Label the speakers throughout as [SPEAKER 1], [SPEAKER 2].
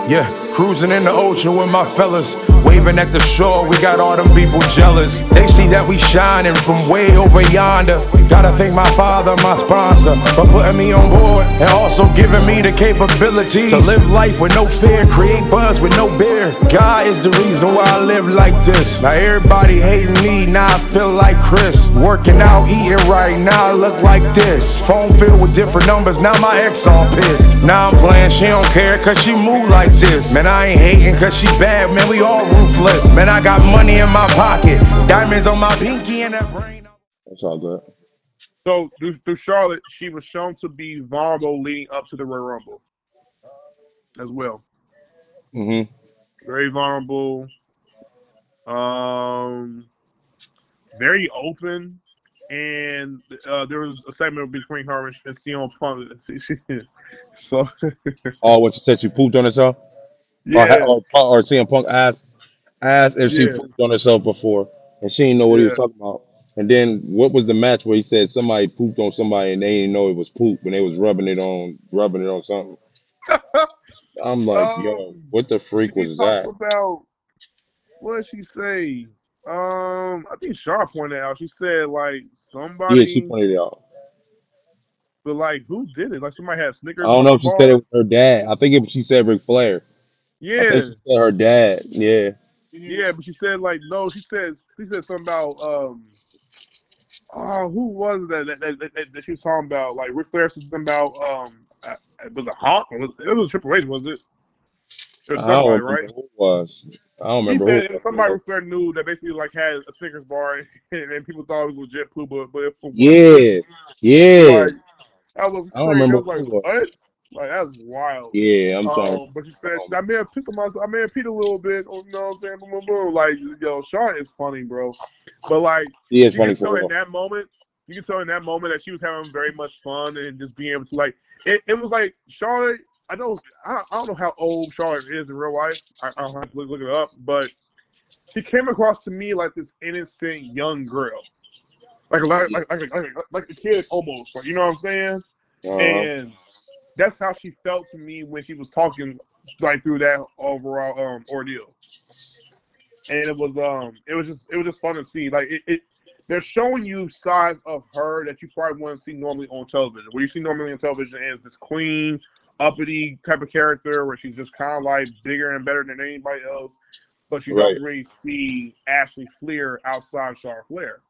[SPEAKER 1] Yeah, cruising in the ocean with my fellas, waving at the shore, we got all them people jealous. They see that we shining from way over yonder. Gotta thank my father, my sponsor, for putting me on board and also giving me the capability to live life with no fear, create buzz with no beer. God is the reason why I live like this. Now everybody hating me, now I feel like Chris. Working out, eating right, now I look like this. Phone filled with different numbers, now my ex all pissed. Now I'm playing, she don't care cause she move like this. Man, I ain't hating cause she bad, man, we all ruthless. Man, I got money in my pocket, diamonds on my pinky and that brain.
[SPEAKER 2] That's all good.
[SPEAKER 3] So through Charlotte, she was shown to be vulnerable leading up to the Royal Rumble as well.
[SPEAKER 2] Mm-hmm.
[SPEAKER 3] Very vulnerable. Um, very open. And there was a segment between her and CM Punk. So
[SPEAKER 2] Oh, what you said she pooped on herself?
[SPEAKER 3] yeah,
[SPEAKER 2] Or CM Punk asked if she
[SPEAKER 3] yeah,
[SPEAKER 2] pooped on herself before, and she didn't know what he was
[SPEAKER 3] yeah.
[SPEAKER 2] talking about. And then what was the match where he said somebody pooped on somebody and they didn't know it was poop when they was rubbing it on something? I'm like, yo, what the freak
[SPEAKER 3] She
[SPEAKER 2] was
[SPEAKER 3] talked
[SPEAKER 2] that?
[SPEAKER 3] about what did she say? I think Shaw pointed out. She said like
[SPEAKER 2] Yeah, she
[SPEAKER 3] somebody,
[SPEAKER 2] pointed it out.
[SPEAKER 3] but like who did it? Like somebody had
[SPEAKER 2] I
[SPEAKER 3] Snickers
[SPEAKER 2] don't know if she said it
[SPEAKER 3] bar.
[SPEAKER 2] was her dad. I think she said Ric Flair. I think
[SPEAKER 3] Yeah,
[SPEAKER 2] she said her dad. Yeah.
[SPEAKER 3] yeah, but she said like no. She said something about oh, who was it that she was talking about? Like Ric Flair said something about was it Hawk? It was Triple H, was it? Or
[SPEAKER 2] I don't
[SPEAKER 3] somebody,
[SPEAKER 2] remember
[SPEAKER 3] right?
[SPEAKER 2] who it was. I don't
[SPEAKER 3] He
[SPEAKER 2] remember who
[SPEAKER 3] said
[SPEAKER 2] it
[SPEAKER 3] it was
[SPEAKER 2] was.
[SPEAKER 3] somebody Ric Flair knew that basically like had a Snickers bar and people thought it was legit poo, but it wasn't.
[SPEAKER 2] Yeah. Yeah.
[SPEAKER 3] Like that was
[SPEAKER 2] I don't
[SPEAKER 3] crazy. I
[SPEAKER 2] remember
[SPEAKER 3] was like,
[SPEAKER 2] who it was.
[SPEAKER 3] what? Like that's wild.
[SPEAKER 2] Yeah, I'm trying to
[SPEAKER 3] But she said I may have pissed on myself. I may have peed a little bit. You know what I'm saying? Boom, boom, boom. Like yo, Sean is funny, bro. But like
[SPEAKER 2] He is
[SPEAKER 3] you
[SPEAKER 2] funny
[SPEAKER 3] can
[SPEAKER 2] for
[SPEAKER 3] tell in
[SPEAKER 2] real.
[SPEAKER 3] that moment, that she was having very much fun and just being able to like it was like Charlotte. I don't know how old Charlotte is in real life. I'll have to look it up, but she came across to me like this innocent young girl, like a kid almost. Like you know what I'm saying?
[SPEAKER 2] Uh,
[SPEAKER 3] And that's how she felt to me when she was talking like through that overall ordeal. And it was just fun to see. Like they're showing you sides of her that you probably wouldn't see normally on television. What you see normally on television is this queen, uppity type of character where she's just kind of like bigger and better than anybody else, but you
[SPEAKER 2] right,
[SPEAKER 3] don't really see Ashley Flair outside Charlotte Flair.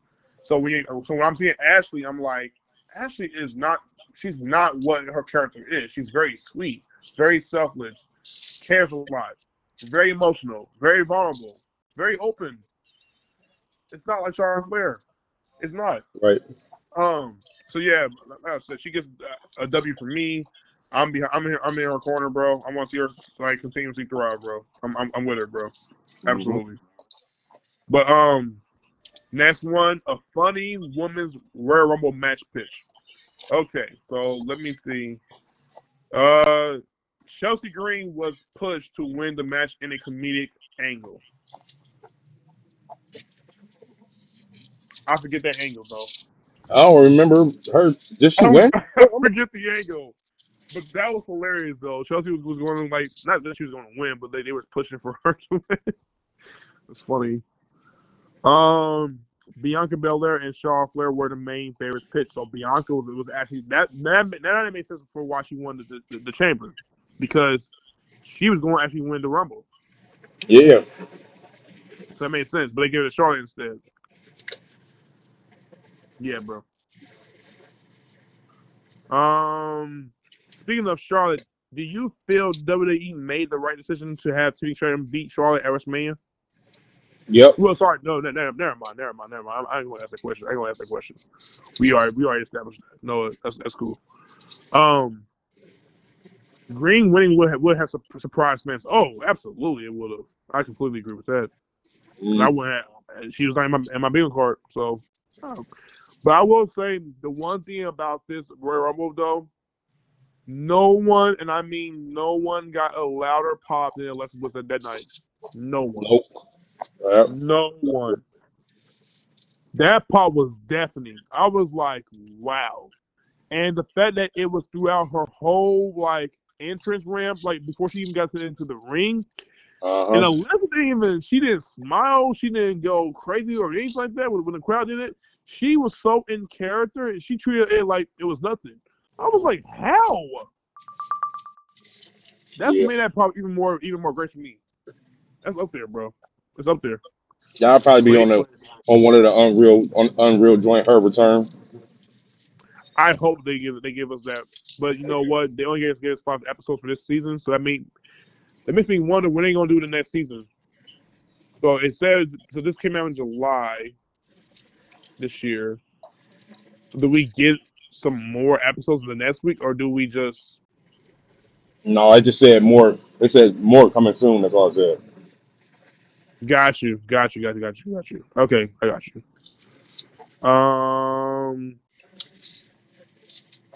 [SPEAKER 3] So when I'm seeing Ashley, I'm like, Ashley is not. She's not what her character is. She's very sweet, very selfless, cares a lot, very emotional, very vulnerable, very open. It's not like Charlotte Flair. It's not.
[SPEAKER 2] right.
[SPEAKER 3] So yeah, like I said, she gets a W for me. I'm behind. I'm in her corner, bro. I want to see her like continuously thrive, bro. I'm with her, bro.
[SPEAKER 2] Hmm.
[SPEAKER 3] Absolutely. But next one, a funny women's Royal Rumble match pitch. Okay, so let me see. Uh, Chelsea Green was pushed to win the match in a comedic angle. I forget that angle though.
[SPEAKER 2] I don't remember her. Did
[SPEAKER 3] I
[SPEAKER 2] she
[SPEAKER 3] don't
[SPEAKER 2] win?
[SPEAKER 3] I forget the angle. But that was hilarious though. Chelsea was going to like not that she was going to win, but they were pushing for her to win. It's funny. Um, Bianca Belair and Charlotte Flair were the main favorites pitch. So Bianca was actually that made sense for why she won the chamber because she was going to actually win the Rumble.
[SPEAKER 2] Yeah.
[SPEAKER 3] So that made sense. But they gave it to Charlotte instead. Yeah, bro. Speaking of Charlotte, do you feel WWE made the right decision to have Timmy Stratton beat Charlotte at WrestleMania?
[SPEAKER 2] Yep.
[SPEAKER 3] Well, sorry, no, never mind. I ain't gonna ask that question. We already established that. No, that's cool. Um, Green winning would have surprised fans. Oh, absolutely, it would have. I completely agree with that because I
[SPEAKER 2] Mm,
[SPEAKER 3] wouldn't. She was not in my bingo card, so. But I will say the one thing about this Royal Rumble though, no one, and I mean no one, got a louder pop than Alexa was at that night. No one.
[SPEAKER 2] nope. Yep.
[SPEAKER 3] No one. That pop was deafening. I was like, wow. And the fact that it was throughout her whole like entrance ramp, like before she even got into the ring. And
[SPEAKER 2] Uh-huh.
[SPEAKER 3] Alyssa she didn't smile, she didn't go crazy or anything like that when the crowd did it. She was so in character and she treated it like it was nothing. I was like, how? That's
[SPEAKER 2] Yeah.
[SPEAKER 3] made that part even more great for me. That's up there, bro. It's up there.
[SPEAKER 2] Y'all probably be
[SPEAKER 3] But
[SPEAKER 2] on the
[SPEAKER 3] anyway,
[SPEAKER 2] on one of the Unreal joint her return.
[SPEAKER 3] I hope they give us that. But you know what? They only gave us 5 episodes for this season, so that makes me wonder when they gonna do the next season. So it says so this came out in July this year. So do we get some more episodes in the next week, or do we just
[SPEAKER 2] No, I just said more. It said more coming soon. That's all I said.
[SPEAKER 3] got you? Okay, I got you. Um.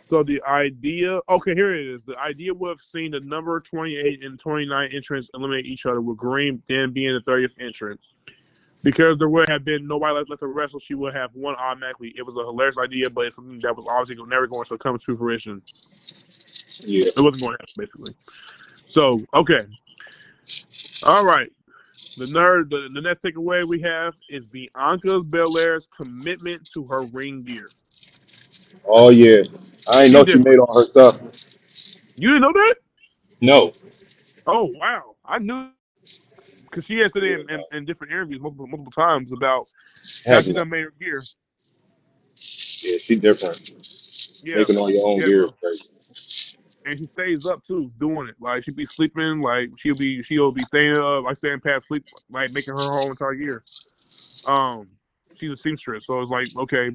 [SPEAKER 3] So the idea, okay, here it is. The idea would have seen the number 28 and 29 entrants eliminate each other, with Green then being the 30th entrant. Because there would have been nobody left to wrestle, she would have won automatically. It was a hilarious idea, but it's something that was obviously never going to come to fruition.
[SPEAKER 2] Yeah.
[SPEAKER 3] It wasn't going to happen, basically. So, okay. All right. The next takeaway we have is Bianca Belair's commitment to her ring gear.
[SPEAKER 2] Oh yeah. I ain't
[SPEAKER 3] She's
[SPEAKER 2] know she made
[SPEAKER 3] different.
[SPEAKER 2] all her stuff.
[SPEAKER 3] You didn't know that?
[SPEAKER 2] No.
[SPEAKER 3] Oh, wow. I knew because she has said
[SPEAKER 2] Yeah,
[SPEAKER 3] it
[SPEAKER 2] no.
[SPEAKER 3] in different interviews multiple times about how
[SPEAKER 2] Heck
[SPEAKER 3] she
[SPEAKER 2] no.
[SPEAKER 3] done made her gear.
[SPEAKER 2] Yeah, she different.
[SPEAKER 3] Yeah.
[SPEAKER 2] Making all your own
[SPEAKER 3] Yeah,
[SPEAKER 2] gear is
[SPEAKER 3] bro.
[SPEAKER 2] crazy.
[SPEAKER 3] And she stays up too, doing it. Like she'll be sleeping, like she'll be staying up, like staying past sleep, like making her whole entire gear. Um, she's a seamstress, so it's like okay,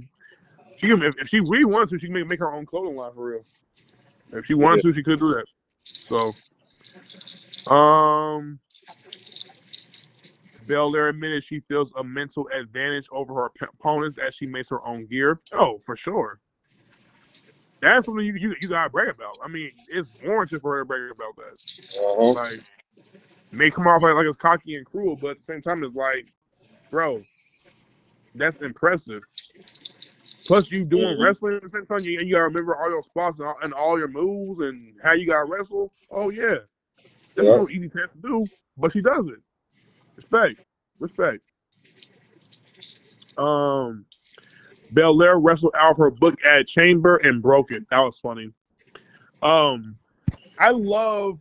[SPEAKER 3] she can if she really wanted to, she can make her own clothing line for real. If she
[SPEAKER 2] Yeah.
[SPEAKER 3] wanted to, she could do that. So, um, Belair admitted she feels a mental advantage over her opponents as she makes her own gear. Oh, for sure. That's something you gotta brag about. I mean, it's warranted for her to brag about that.
[SPEAKER 2] Uh-huh.
[SPEAKER 3] Like, may come off like it's cocky and cruel, but at the same time, it's like, bro, that's impressive. Plus, you doing
[SPEAKER 2] Hmm.
[SPEAKER 3] wrestling at the same time, you gotta remember all your spots and all your moves and how you gotta wrestle. Oh yeah, that's
[SPEAKER 2] Yeah.
[SPEAKER 3] no easy task to do, but she does it. Respect, respect. Um, Belair wrestled out of her book at Chamber and broke it. That was funny. Um, I love.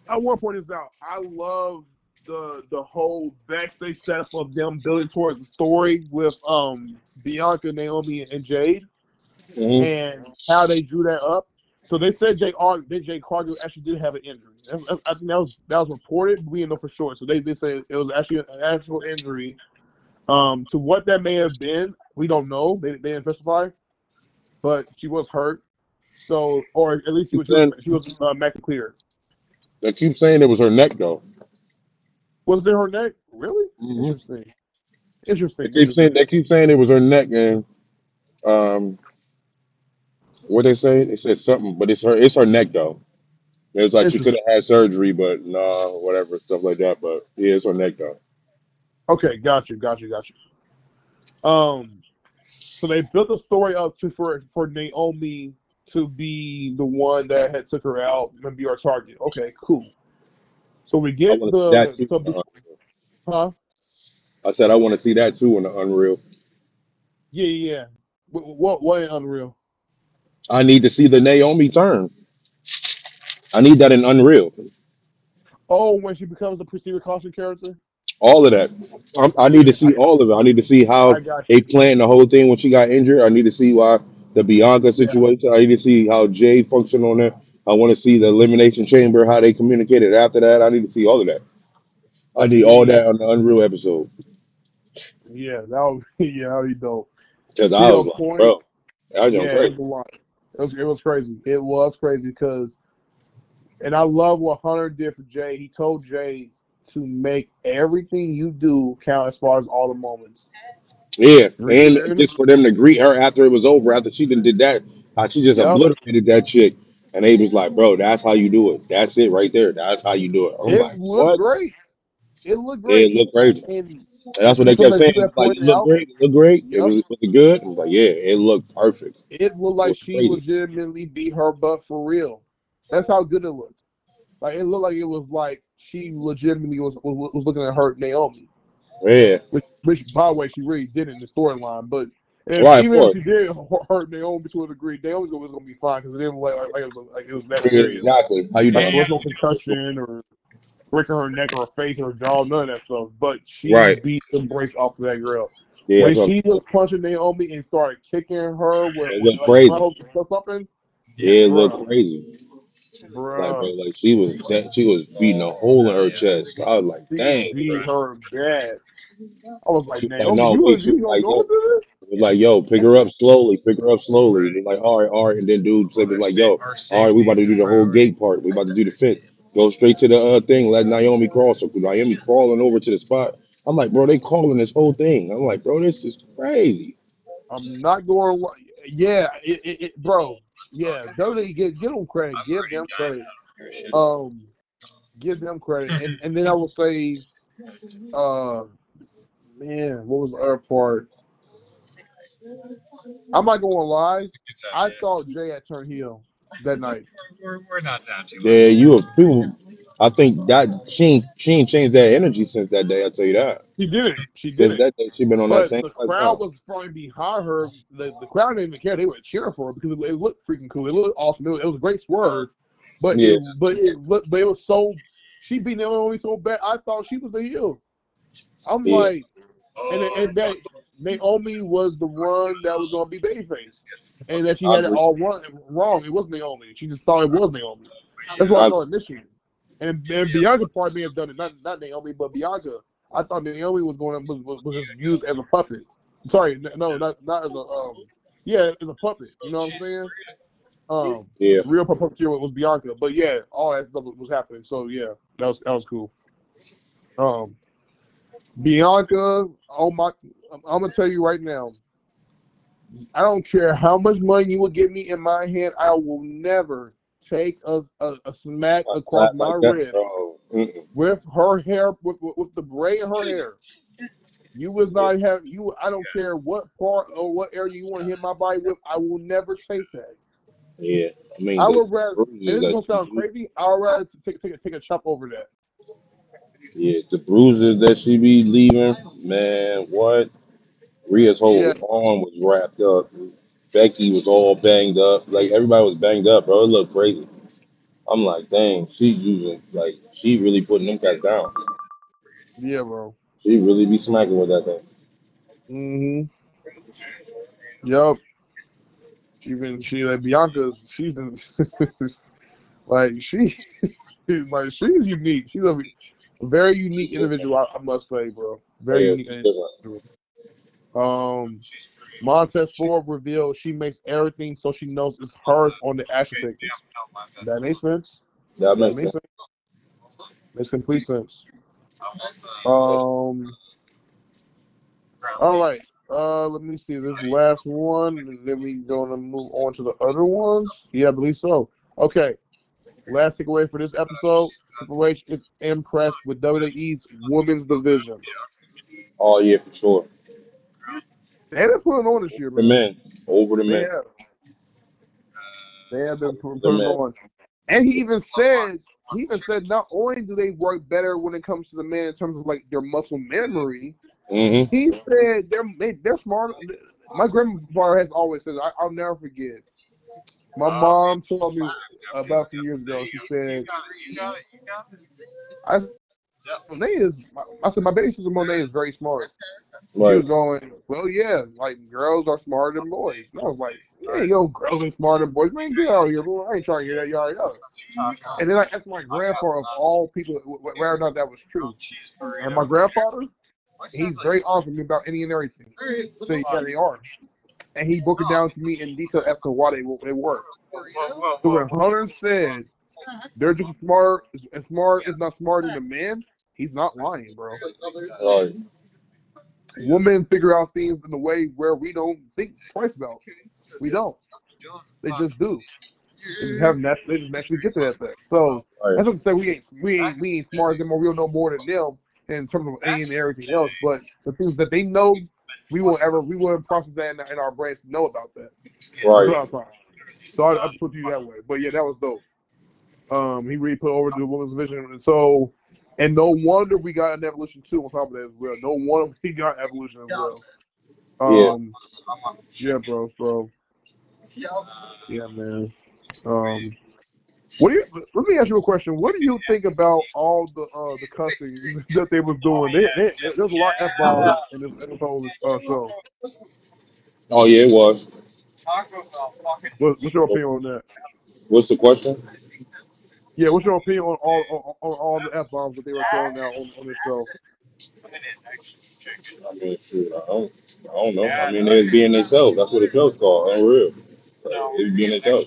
[SPEAKER 3] I want to point this out. I love the whole backstage setup of them building towards the story with Bianca, Naomi, and Jade,
[SPEAKER 2] Hmm.
[SPEAKER 3] and how they drew that up. So they said Jade Cargill actually did have an injury. I think that was reported, but we didn't know for sure. So they said it was actually an actual injury. To what that may have been, we don't know. They didn't specify, but she was hurt. So, or at least
[SPEAKER 2] Keep saying,
[SPEAKER 3] she was medically cleared.
[SPEAKER 2] they keep saying it was her neck though.
[SPEAKER 3] Was it her neck? Really?
[SPEAKER 2] Hmm.
[SPEAKER 3] Interesting. Interesting.
[SPEAKER 2] They
[SPEAKER 3] Interesting.
[SPEAKER 2] keep saying it was her neck, and um, what they say? They said something, but it's her neck though. It was like she could
[SPEAKER 3] Interesting.
[SPEAKER 2] have had surgery, but nah, whatever stuff like that. But yeah, it's her neck though.
[SPEAKER 3] Okay, got you. So they built the story up for Naomi to be the one that had took her out and be our target. Okay, cool. So we
[SPEAKER 2] I
[SPEAKER 3] get
[SPEAKER 2] want to see that
[SPEAKER 3] the
[SPEAKER 2] too.
[SPEAKER 3] so before, huh?
[SPEAKER 2] I said I want to see that too in the Unreal.
[SPEAKER 3] Yeah. What in Unreal?
[SPEAKER 2] I need to see the Naomi turn. I need that in Unreal.
[SPEAKER 3] Oh, when she becomes the Priscilla Caution character.
[SPEAKER 2] All of that. I need to
[SPEAKER 3] Yeah,
[SPEAKER 2] see all of it. I need to see how
[SPEAKER 3] I got
[SPEAKER 2] they
[SPEAKER 3] you.
[SPEAKER 2] planned the whole thing when she got injured. I need to see why the Bianca
[SPEAKER 3] Yeah,
[SPEAKER 2] situation. I need to see how Jay functioned on there. I want to see the Elimination Chamber, how they communicated after that. I need to see all of that. I need all
[SPEAKER 3] yeah,
[SPEAKER 2] that on the Unreal episode.
[SPEAKER 3] yeah. That was yeah, that would be dope.
[SPEAKER 2] Because
[SPEAKER 3] To
[SPEAKER 2] I
[SPEAKER 3] your
[SPEAKER 2] was like,
[SPEAKER 3] point,
[SPEAKER 2] bro, that was
[SPEAKER 3] yeah,
[SPEAKER 2] going
[SPEAKER 3] it was
[SPEAKER 2] crazy.
[SPEAKER 3] a lot. It was crazy. It was crazy because, and I love what Hunter did for Jay. He told Jay to make everything you do count as far as all the moments.
[SPEAKER 2] Yeah, and
[SPEAKER 3] Really?
[SPEAKER 2] just for them to greet her after it was over, after she done did that, how she just
[SPEAKER 3] Yep.
[SPEAKER 2] obliterated that chick. And they was like, bro, that's how you do it. That's it right there. That's how you do it. I'm
[SPEAKER 3] It
[SPEAKER 2] like,
[SPEAKER 3] looked
[SPEAKER 2] what?
[SPEAKER 3] great. It looked great.
[SPEAKER 2] It looked crazy.
[SPEAKER 3] And
[SPEAKER 2] And that's what they
[SPEAKER 3] because
[SPEAKER 2] kept
[SPEAKER 3] as
[SPEAKER 2] saying.
[SPEAKER 3] you had
[SPEAKER 2] Like,
[SPEAKER 3] pointed
[SPEAKER 2] it looked
[SPEAKER 3] out,
[SPEAKER 2] great. It looked great.
[SPEAKER 3] yep,
[SPEAKER 2] Was it good? I was like, yeah, it looked perfect.
[SPEAKER 3] it looked
[SPEAKER 2] It
[SPEAKER 3] like
[SPEAKER 2] was
[SPEAKER 3] she
[SPEAKER 2] crazy.
[SPEAKER 3] legitimately beat her butt for real. That's how good it looked. Like it looked like it was like she legitimately was looking at hurt Naomi,
[SPEAKER 2] Yeah.
[SPEAKER 3] which by the way she really did in the storyline. But
[SPEAKER 2] Right, of
[SPEAKER 3] even if
[SPEAKER 2] course.
[SPEAKER 3] she did hurt Naomi to a degree, Naomi was gonna be fine because it didn't look like it was that
[SPEAKER 2] Yeah,
[SPEAKER 3] serious.
[SPEAKER 2] exactly. How you
[SPEAKER 3] Like
[SPEAKER 2] doing,
[SPEAKER 3] there
[SPEAKER 2] man?
[SPEAKER 3] was no concussion or breaking her neck or her face or her jaw, none of that stuff. But she
[SPEAKER 2] Right.
[SPEAKER 3] beat the brakes off of that girl.
[SPEAKER 2] Yeah,
[SPEAKER 3] When
[SPEAKER 2] that's what
[SPEAKER 3] she was punching Naomi and started kicking her with
[SPEAKER 2] it looked
[SPEAKER 3] like
[SPEAKER 2] crazy.
[SPEAKER 3] front hooks or something,
[SPEAKER 2] Yeah, it looked
[SPEAKER 3] bruh,
[SPEAKER 2] crazy. Like, bro,
[SPEAKER 3] bruh,
[SPEAKER 2] like she was beating a hole in her chest. I was like,
[SPEAKER 3] she
[SPEAKER 2] dang,
[SPEAKER 3] beat
[SPEAKER 2] bro.
[SPEAKER 3] her bad. I was like,
[SPEAKER 2] She was like,
[SPEAKER 3] Naomi,
[SPEAKER 2] no, wait. She
[SPEAKER 3] you
[SPEAKER 2] was
[SPEAKER 3] gonna
[SPEAKER 2] like,
[SPEAKER 3] go
[SPEAKER 2] yo,
[SPEAKER 3] into
[SPEAKER 2] it was like, yo, pick
[SPEAKER 3] this?
[SPEAKER 2] her up slowly, pick her up slowly. It was like, all right. And then dude said, was like, yo, all right, we about to do the whole gate part. We about to do the fit. Go straight to the thing. Let Naomi crawl. So Naomi crawling over to the spot. I'm like, bro, they calling this whole thing. I'm like, bro, this is crazy.
[SPEAKER 3] I'm not going. Yeah, bro. Yeah, WWE give them credit. Give them credit. Um, give them credit. And then I will say, uh, man, what was the other part? I'm not going to lie. I thought Jay had turned heel that night.
[SPEAKER 2] Yeah, you were people. I think that she ain't changed that energy since that day. I tell you that.
[SPEAKER 3] She didn't. She
[SPEAKER 2] Since
[SPEAKER 3] didn't.
[SPEAKER 2] that day, she been on that
[SPEAKER 3] But
[SPEAKER 2] same
[SPEAKER 3] the
[SPEAKER 2] type
[SPEAKER 3] crowd
[SPEAKER 2] time.
[SPEAKER 3] was probably behind her. The crowd didn't even care. They were cheering for her because it looked freaking cool. It looked awesome. It was a great swerve, but
[SPEAKER 2] Yeah,
[SPEAKER 3] it was so. She beat Naomi so bad. I thought she was the heel. I'm
[SPEAKER 2] yeah,
[SPEAKER 3] like, and that Naomi was the one that was going to be babyface, and that she
[SPEAKER 2] I
[SPEAKER 3] had it
[SPEAKER 2] agree.
[SPEAKER 3] all wrong. It was Naomi. She just thought it was Naomi. That's what I
[SPEAKER 2] I,
[SPEAKER 3] thought initially. And Bianca part may have done it, not Naomi, but Bianca. I thought Naomi was just used as a puppet. Sorry, no, not as a yeah, as a puppet. You know what I'm saying?
[SPEAKER 2] yeah,
[SPEAKER 3] The real puppeteer was Bianca, but yeah, all that stuff was happening. So yeah, that was cool. Um, Bianca, oh my, I'm gonna tell you right now. I don't care how much money you will give me in my hand. I will never take a smack
[SPEAKER 2] I
[SPEAKER 3] across
[SPEAKER 2] slap
[SPEAKER 3] my
[SPEAKER 2] like that,
[SPEAKER 3] ribs
[SPEAKER 2] bro. Mm-mm.
[SPEAKER 3] with her hair, with the braid in her hair. You would not have you. I don't care what part or what area you want to hit my body with. I will never take that.
[SPEAKER 2] Yeah, I mean
[SPEAKER 3] I
[SPEAKER 2] the
[SPEAKER 3] would rather, and
[SPEAKER 2] bruises
[SPEAKER 3] this is
[SPEAKER 2] that
[SPEAKER 3] gonna
[SPEAKER 2] she
[SPEAKER 3] sound
[SPEAKER 2] be,
[SPEAKER 3] crazy. I would rather take a chop over that.
[SPEAKER 2] yeah, the bruises that she be leaving, man. What? Rhea's
[SPEAKER 3] Yeah,
[SPEAKER 2] whole arm was wrapped up. Becky was all banged up. Like everybody was banged up, bro. It looked crazy. I'm like, dang, she using like she really putting them guys down.
[SPEAKER 3] yeah, bro.
[SPEAKER 2] She really be smacking with that thing.
[SPEAKER 3] Mhm. Yup. She like Bianca's. She's in, like like she's unique. She's a very unique
[SPEAKER 2] She's different.
[SPEAKER 3] individual. I must say, bro.
[SPEAKER 2] Oh,
[SPEAKER 3] Very
[SPEAKER 2] yeah,
[SPEAKER 3] unique
[SPEAKER 2] she's different.
[SPEAKER 3] individual. Um, Montez Ford revealed she makes everything so she knows it's hers on the action figures. That makes sense.
[SPEAKER 2] That
[SPEAKER 3] That
[SPEAKER 2] makes
[SPEAKER 3] makes
[SPEAKER 2] sense.
[SPEAKER 3] sense. Makes complete sense. Um, all right. Let me see this last one, and then we gonna move on to the other ones. Yeah, I believe so. Okay. Last takeaway for this episode: Triple H is impressed with WWE's women's division.
[SPEAKER 2] Oh yeah, for sure.
[SPEAKER 3] They have been putting on this year,
[SPEAKER 2] The
[SPEAKER 3] man.
[SPEAKER 2] men, over the
[SPEAKER 3] They
[SPEAKER 2] men,
[SPEAKER 3] have. They have been
[SPEAKER 2] over the
[SPEAKER 3] putting
[SPEAKER 2] men.
[SPEAKER 3] on. And he even said not only do they work better when it comes to the men in terms of like their muscle memory,
[SPEAKER 2] Mm-hmm.
[SPEAKER 3] he said they're smart. My grandfather has always said, I'll never forget. My mom told me about some years ago. She said, I Monet is I said my baby sister Monet is very smart. She
[SPEAKER 2] Right,
[SPEAKER 3] was going, well, yeah, like girls are smarter than boys. And I was like, yeah, yo, girls ain't smarter than boys. Man, get out of here, bro. I ain't trying to hear that. You already know. And then I asked my grandfather of all people whether or not that was true. And my grandfather, he's very honest with me about any and everything. So yeah, they are. And he broke it down to me in detail as to why they work. So when Hunter said they're just as smart, if not smarter than a man, he's not lying, bro.
[SPEAKER 2] right,
[SPEAKER 3] Women figure out things in a way where we don't think twice about. We don't. They just do. They just naturally get at that. So
[SPEAKER 2] right,
[SPEAKER 3] that's not to say we ain't smart as them or we'll know more than them in terms of any and everything else. But the things that they know, we won't process that in our brains to know about that. That's
[SPEAKER 2] right.
[SPEAKER 3] what I'm saying. So I just put it that way. But yeah, that was dope. He really put over the women's division, and so, and no wonder we got an Evolution 2 on top of that as well. No wonder we got Evolution as well.
[SPEAKER 2] Yeah.
[SPEAKER 3] Um, yeah, bro. So yeah, man. Um, what do you? Let me ask you a question. What do you think about all the cussing that they was doing? There's a lot of f bombs in this whole show.
[SPEAKER 2] Oh yeah, it was.
[SPEAKER 3] What's your opinion on that?
[SPEAKER 2] What's the question?
[SPEAKER 3] Yeah, what's your opinion on all the f bombs that they were throwing out on this show?
[SPEAKER 2] I mean, shoot, I don't know. I mean, they're being themselves. That's what the show's called. Unreal. Like, they be being themselves.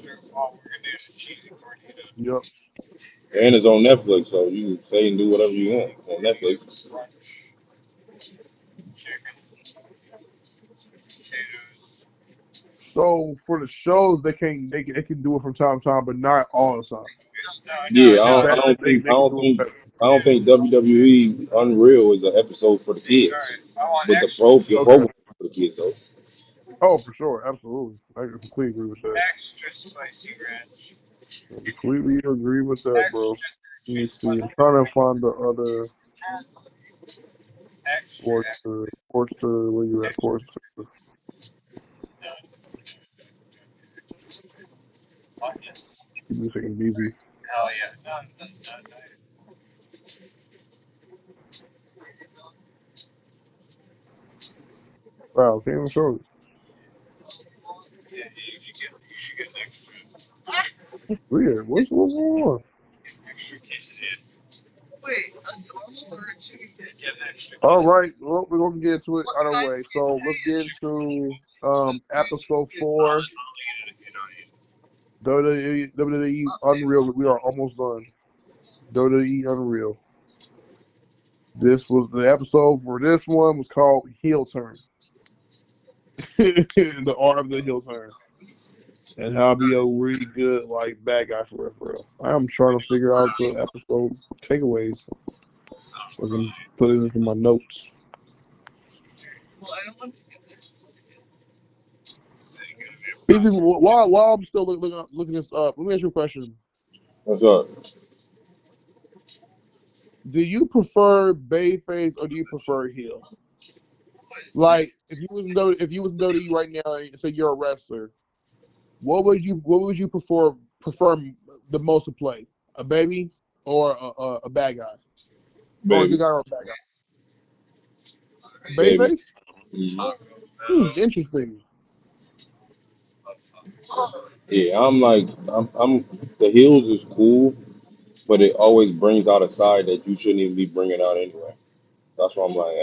[SPEAKER 3] Yep.
[SPEAKER 2] And it's on Netflix, so you can say and do whatever you want on Netflix.
[SPEAKER 3] So for the shows, they can do it from time to time, but not all the time.
[SPEAKER 2] Yeah,
[SPEAKER 3] The fact that they can do it better.
[SPEAKER 2] I don't think WWE Unreal is an episode for the kids. But the
[SPEAKER 3] Okay.
[SPEAKER 2] program is for the kids though.
[SPEAKER 3] Oh, for sure, absolutely. I completely agree with that. I completely agree with that, bro. Let me see. I'm trying to find the other Forster, where you at, Forster? Keep me a second, Beezy. Wow, can't even show it. Weird. What's going on? All right, well, we're gonna get into it out of the way. So let's get into episode 4, WWE Unreal. We are almost done. WWE Unreal. This was the episode for this one was called Heel Turn. The art of the heel turn. And how to be a really good like bad guy for real, for real. I am trying to figure out the episode takeaways so I can put it into my notes. Basically, while I'm still looking this up, let me ask you a question.
[SPEAKER 2] What's up?
[SPEAKER 3] Do you prefer Bayface or do you prefer heel? Like, if you was in WWE right now and say you're a wrestler, what would you prefer the most to play? A baby or a bad guy? Or a good
[SPEAKER 2] Baby.
[SPEAKER 3] guy or a bad guy?
[SPEAKER 2] Baby.
[SPEAKER 3] Bayface?
[SPEAKER 2] Mhm.
[SPEAKER 3] Interesting.
[SPEAKER 2] Yeah, I'm the heels is cool, but it always brings out a side that you shouldn't even be bringing out anyway. That's why I'm like,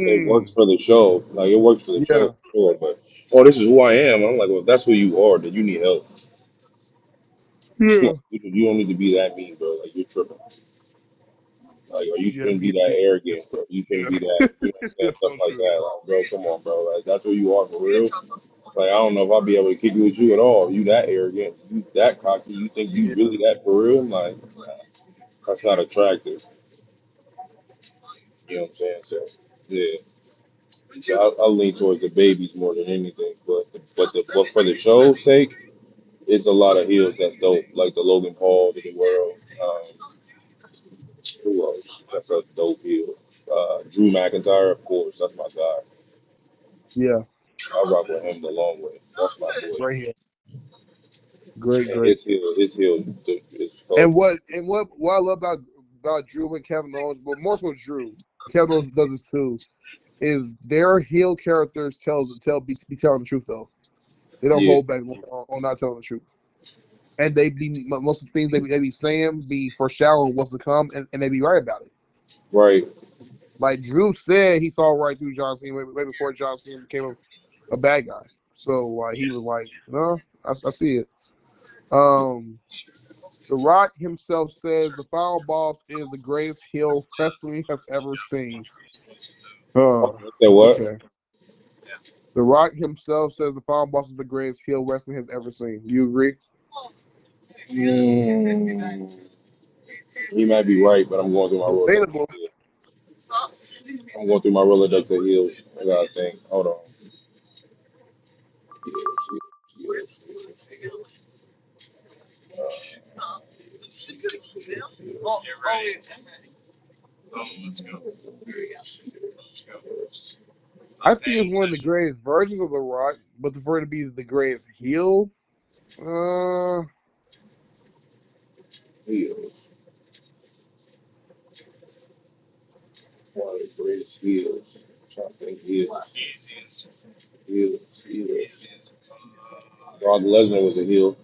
[SPEAKER 2] it works
[SPEAKER 3] Mm,
[SPEAKER 2] for the show. Like it works for the show,
[SPEAKER 3] yeah,
[SPEAKER 2] sure. But oh, this is who I am. I'm like, well, if that's who you are, then you need help.
[SPEAKER 3] yeah,
[SPEAKER 2] You don't need to be that mean, bro. Like you're tripping. Like, or you
[SPEAKER 3] yeah,
[SPEAKER 2] shouldn't be that arrogant,
[SPEAKER 3] so,
[SPEAKER 2] bro. You shouldn't be that,
[SPEAKER 3] yeah.
[SPEAKER 2] you know what I'm saying,
[SPEAKER 3] It's
[SPEAKER 2] stuff
[SPEAKER 3] so
[SPEAKER 2] like
[SPEAKER 3] true.
[SPEAKER 2] that. Like, bro, come on, bro. Like, that's who you are for real. Like, I don't know if I'll be able to kick it with you at all. You that arrogant, you that cocky. You think you
[SPEAKER 3] Yeah,
[SPEAKER 2] really that for real? Like, nah, that's not attractive. You know what I'm saying? So, yeah. So I lean towards the babies more than anything. But for the show's sake, it's a lot of heels that's dope, like the Logan Paul of the world. Who else? That's a dope heel. Drew McIntyre, of course. That's my guy.
[SPEAKER 3] yeah,
[SPEAKER 2] I rock with him the long way. That's my boy.
[SPEAKER 3] right here. Great,
[SPEAKER 2] And
[SPEAKER 3] great.
[SPEAKER 2] his heel is
[SPEAKER 3] And
[SPEAKER 2] cold.
[SPEAKER 3] what I love about Drew and Kevin Owens, but more so Drew, Kevin Owens does this too, is their heel characters be telling the truth though. They don't
[SPEAKER 2] Yeah,
[SPEAKER 3] hold back on not telling the truth. And they be most of the things they be saying be foreshadowing what's to come, and they be right about it.
[SPEAKER 2] right.
[SPEAKER 3] Like Drew said, he saw right through John Cena way before John Cena became a bad guy. So like he was like, no, I see it. Um, The Rock himself says the final boss is the greatest heel wrestling has ever seen.
[SPEAKER 2] Say what?
[SPEAKER 3] Okay. The Rock himself says the final boss is the greatest heel wrestling has ever seen. Do you agree?
[SPEAKER 2] Mm, he might be right, but I'm going through my Rolodex.
[SPEAKER 3] Debatable.
[SPEAKER 2] I'm going through my Rolodex of heels. I gotta think. Hold on. Heels, heels, heels.
[SPEAKER 3] I think it's one of the greatest versions of The Rock, but for it to be the greatest heel, uh,
[SPEAKER 2] Heels. One of the greatest heels. I'm trying to think heels. Heels. Brock Lesnar was a heel.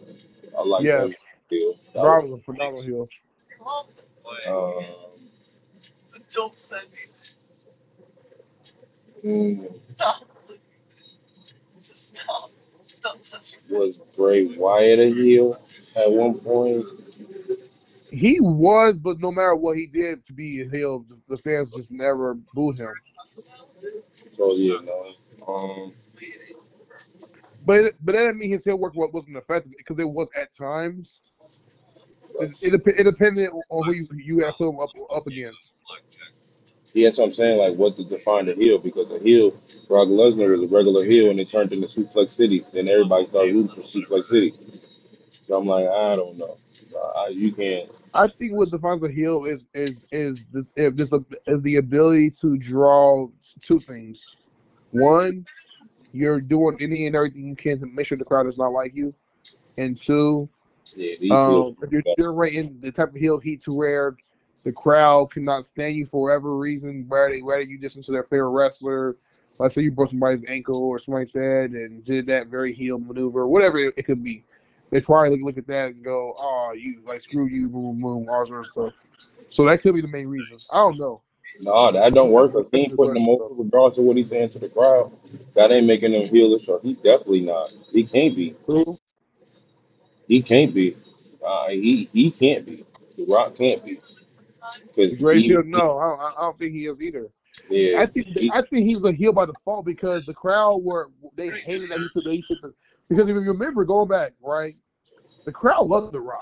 [SPEAKER 2] I like
[SPEAKER 3] yes,
[SPEAKER 2] him. Heel. That was
[SPEAKER 3] Brock was a phenomenal heel.
[SPEAKER 2] um, mm, was Bray Wyatt a heel at one point?
[SPEAKER 3] He was, but no matter what he did to be a heel, the fans just never booed him.
[SPEAKER 2] So yeah, no.
[SPEAKER 3] But that didn't mean his heel work wasn't effective because it was at times. It depended on who you had put him up against.
[SPEAKER 2] Yeah, that's what I'm saying. Like, what to define a heel? Because a heel, Brock Lesnar is a regular heel, and it turned into Suplex City. Then everybody started rooting for Suplex City. So I'm like, I don't know. You can't.
[SPEAKER 3] I think what defines a heel is the ability to draw two things. One, you're doing any and everything you can to make sure the crowd does not like you, and two,
[SPEAKER 2] Yeah, these heels.
[SPEAKER 3] if you're generating the type of heel heat to where the crowd cannot stand you for whatever reason, whether you listen to their favorite wrestler, let's say you broke somebody's ankle or something like that, and did that very heel maneuver, whatever it could be, they probably look at that and go, "Oh, you like screw you, boom, boom, all sort of stuff." So that could be the main reason. I don't know.
[SPEAKER 2] No, that don't work because he
[SPEAKER 3] That's a
[SPEAKER 2] ain't
[SPEAKER 3] good
[SPEAKER 2] putting them
[SPEAKER 3] question
[SPEAKER 2] over
[SPEAKER 3] though.
[SPEAKER 2] regardless of what he's saying to the crowd. That ain't making him heelish, or he definitely not. He can't be.
[SPEAKER 3] Who?
[SPEAKER 2] He can't be. He can't be. The Rock can't be
[SPEAKER 3] The
[SPEAKER 2] because
[SPEAKER 3] greatest heel? No, I don't think he is either.
[SPEAKER 2] yeah, he,
[SPEAKER 3] I think he was a heel by default because the crowd they hated that he took the because if you remember going back right, the crowd loved The Rock.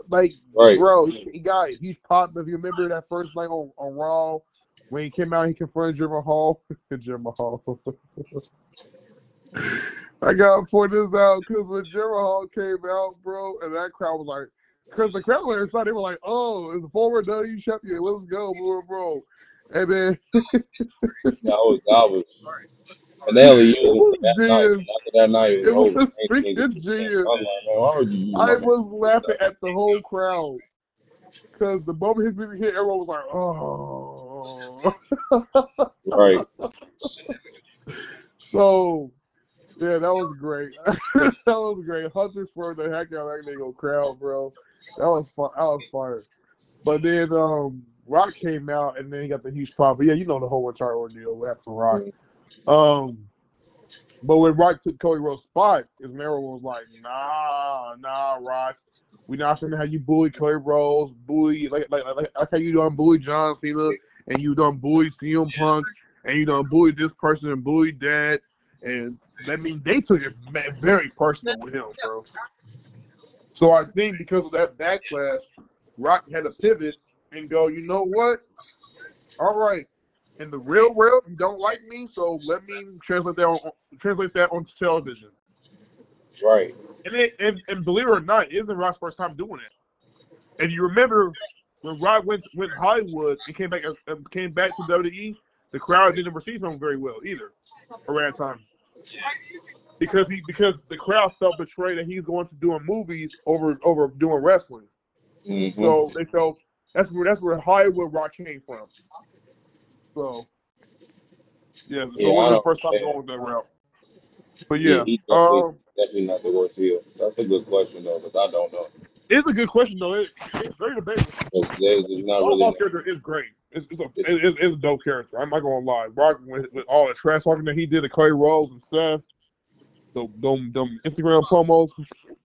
[SPEAKER 3] Like
[SPEAKER 2] right,
[SPEAKER 3] bro, he got a huge pop. If you remember that first night on Raw when he came out, he confronted Jim Mahal. Jim Mahal. I gotta point this out because when Jim Mahal came out, bro, and that crowd was like, because the crowd on their side, they were like, "Oh, it's a former WWE champion. Let's go, bro." And then
[SPEAKER 2] that was, and they only used
[SPEAKER 3] it
[SPEAKER 2] him for
[SPEAKER 3] was
[SPEAKER 2] that night.
[SPEAKER 3] genius.
[SPEAKER 2] After that night, it
[SPEAKER 3] It
[SPEAKER 2] was
[SPEAKER 3] was
[SPEAKER 2] over. They changed
[SPEAKER 3] freaking
[SPEAKER 2] it to the
[SPEAKER 3] genius.
[SPEAKER 2] I'm like, man, why would you use my
[SPEAKER 3] I
[SPEAKER 2] man
[SPEAKER 3] was
[SPEAKER 2] for
[SPEAKER 3] laughing
[SPEAKER 2] that?
[SPEAKER 3] at the whole crowd because the moment his music hit, everyone was like, "Oh."
[SPEAKER 2] Right.
[SPEAKER 3] So yeah, that was great. That was great. Hunter for the heck out of that nigga crowd, bro. That was fun. That was fire. But then Rock came out and then he got the huge pop. But yeah, you know the whole entire ordeal with after Rock. Um, but when Rock took Cody Rhodes' spot, is when everyone was like, nah, Rock. We not gonna have you bully Cody Rhodes, bully like how you done bully John Cena and you done bully CM Punk and you done bully this person and bully that. And I mean they took it very personal with him, bro. So I think because of that backlash, Rock had to pivot and go, you know what? All right. In the real world, you don't like me, so let me translate that onto television.
[SPEAKER 2] Right.
[SPEAKER 3] And believe it or not, it isn't Rock's first time doing it. And you remember when Rock went to Hollywood and came back to WWE, the crowd didn't receive him very well either around that time because the crowd felt betrayed that he's going to doing movies over doing wrestling.
[SPEAKER 2] Mm-hmm.
[SPEAKER 3] So they felt that's where Hollywood Rock came from. So yeah, so
[SPEAKER 2] Yeah,
[SPEAKER 3] it
[SPEAKER 2] I
[SPEAKER 3] wasn't his
[SPEAKER 2] don't
[SPEAKER 3] first time
[SPEAKER 2] understand.
[SPEAKER 3] going with that route. But
[SPEAKER 2] Yeah,
[SPEAKER 3] yeah,
[SPEAKER 2] he definitely not the worst heel. That's a good question though, because I don't know.
[SPEAKER 3] it's a good question though. It's very debatable.
[SPEAKER 2] Because there's not
[SPEAKER 3] All
[SPEAKER 2] really
[SPEAKER 3] Ball's
[SPEAKER 2] no.
[SPEAKER 3] character is great.
[SPEAKER 2] It's,
[SPEAKER 3] It's a dope character. I'm not gonna lie. Rock with all the trash talking that he did to Clay Rose and Seth, them Instagram promos.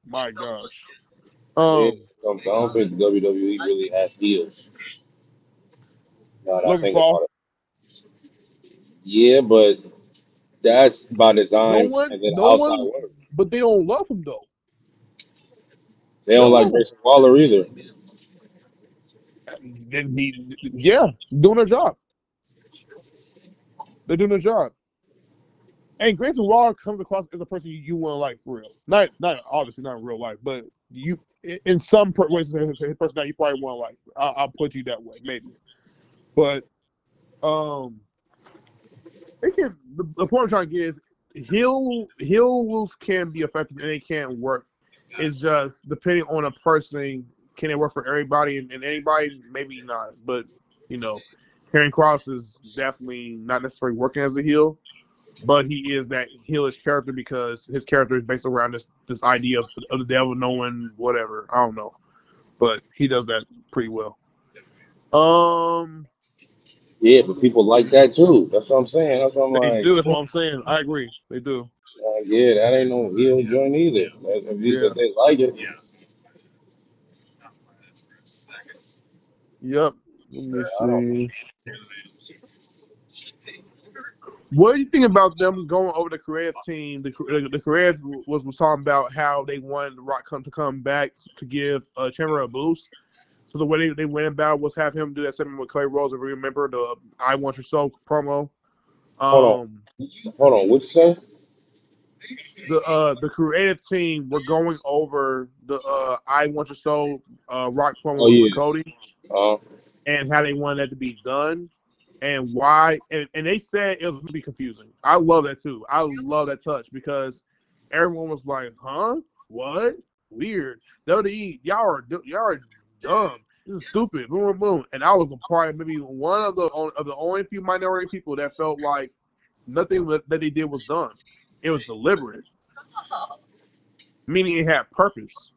[SPEAKER 3] My gosh.
[SPEAKER 2] yeah,
[SPEAKER 3] Um,
[SPEAKER 2] I don't think the WWE really has heels. Now that I
[SPEAKER 3] Logan
[SPEAKER 2] think
[SPEAKER 3] Paul.
[SPEAKER 2] about it. Yeah, but that's by design and then
[SPEAKER 3] No
[SPEAKER 2] outside
[SPEAKER 3] one,
[SPEAKER 2] work.
[SPEAKER 3] but they don't love him though.
[SPEAKER 2] They
[SPEAKER 3] They
[SPEAKER 2] don't
[SPEAKER 3] don't
[SPEAKER 2] like
[SPEAKER 3] love him.
[SPEAKER 2] Grayson Waller either.
[SPEAKER 3] And yeah, doing their job. They're doing their job. And Grayson Waller comes across as a person you want to like for real. Not obviously not in real life, but you in some ways his personality you probably want to like. I'll put you that way, maybe. But um, it can. The point I'm trying to get is heels can be effective and they can work. It's just depending on a person. Can it work for everybody and anybody? Maybe not. But you know, Karen Cross is definitely not necessarily working as a heel, but he is that heelish character because his character is based around this idea of the devil knowing whatever. I don't know, but he does that pretty well. Um,
[SPEAKER 2] Yeah, but people like that too. That's what I'm saying. That's what I'm
[SPEAKER 3] they
[SPEAKER 2] like.
[SPEAKER 3] do. That's what I'm saying. I agree. They do.
[SPEAKER 2] Yeah, that ain't no heel joint either.
[SPEAKER 3] Yeah.
[SPEAKER 2] But they like it.
[SPEAKER 3] Yep. Let me
[SPEAKER 2] I don't.
[SPEAKER 3] see. What do you think about them going over the creative team? The creative was talking about how they wanted the Rock to come back to give Chandler a boost. So the way they went about was have him do that segment with Clay Rose. If you remember the "I Want Your Soul" promo.
[SPEAKER 2] Hold on.
[SPEAKER 3] Um,
[SPEAKER 2] Hold on. What you say?
[SPEAKER 3] the creative team were going over the "I Want Your Soul" Rock promo
[SPEAKER 2] Oh
[SPEAKER 3] with
[SPEAKER 2] yeah.
[SPEAKER 3] Cody
[SPEAKER 2] Uh,
[SPEAKER 3] and how they wanted that to be done and why. And they said it was going to be confusing. I love that too. I love that touch because everyone was like, "Huh? What? Weird. WWE, y'all are dumb. This is stupid." Boom, boom, boom. And I was a part of maybe one of the only few minority people that felt like nothing that they did was done. It was deliberate, meaning it had purpose.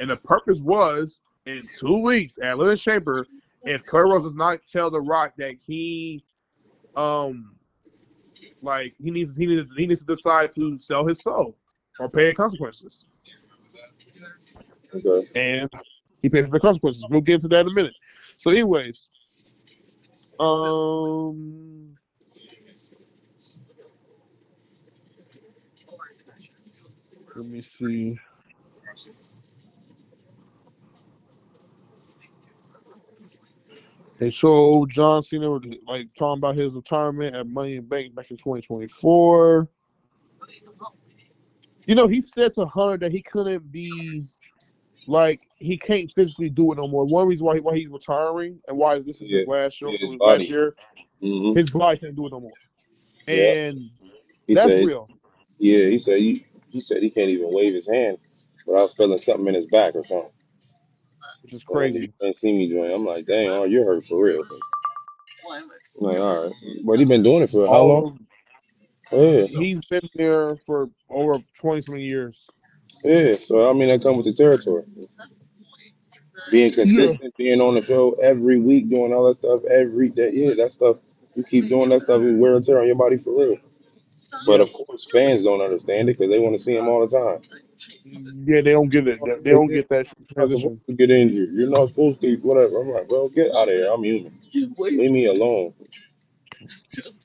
[SPEAKER 3] And the purpose was in 2 weeks at Living Shaper, if Cody Rhodes does not tell The Rock that um he needs to decide to sell his soul or pay the consequences.
[SPEAKER 2] okay.
[SPEAKER 3] And he pays for the consequences. We'll get into that in a minute. So anyways, let me see. They showed John Cena like talking about his retirement at Money in Bank back in 2024. You know, he said to Hunter that he couldn't be like he can't physically do it no more. One reason why he's retiring and why this is
[SPEAKER 2] Yeah.
[SPEAKER 3] his last show,
[SPEAKER 2] Yeah. His
[SPEAKER 3] last
[SPEAKER 2] body.
[SPEAKER 3] year,
[SPEAKER 2] Mhm.
[SPEAKER 3] his body can't do it no more,
[SPEAKER 2] Yeah.
[SPEAKER 3] and
[SPEAKER 2] He
[SPEAKER 3] that's
[SPEAKER 2] said.
[SPEAKER 3] real,
[SPEAKER 2] Yeah. He said he can't even wave his hand without feeling something in his back or something.
[SPEAKER 3] which is
[SPEAKER 2] And when he
[SPEAKER 3] crazy.
[SPEAKER 2] couldn't see me join, I'm like, dang, oh, you're hurt for real. I'm like, all right. But he been doing it for how long?
[SPEAKER 3] All
[SPEAKER 2] Yeah.
[SPEAKER 3] he's been there for over 20 something years.
[SPEAKER 2] Yeah. So I mean, that comes with the territory. Being
[SPEAKER 3] Yeah,
[SPEAKER 2] consistent, being on the show every week, doing all that stuff every day. Yeah, that stuff. You keep doing that stuff, it wear and tear on your body for real. But of
[SPEAKER 3] yes,
[SPEAKER 2] course, fans don't understand it because they want to see him all the time.
[SPEAKER 3] yeah. They don't get it. They don't
[SPEAKER 2] You're
[SPEAKER 3] get that
[SPEAKER 2] not supposed
[SPEAKER 3] transition.
[SPEAKER 2] to get injured. You're not supposed to, whatever. I'm like, well, get out of here. I'm human. Leave me alone.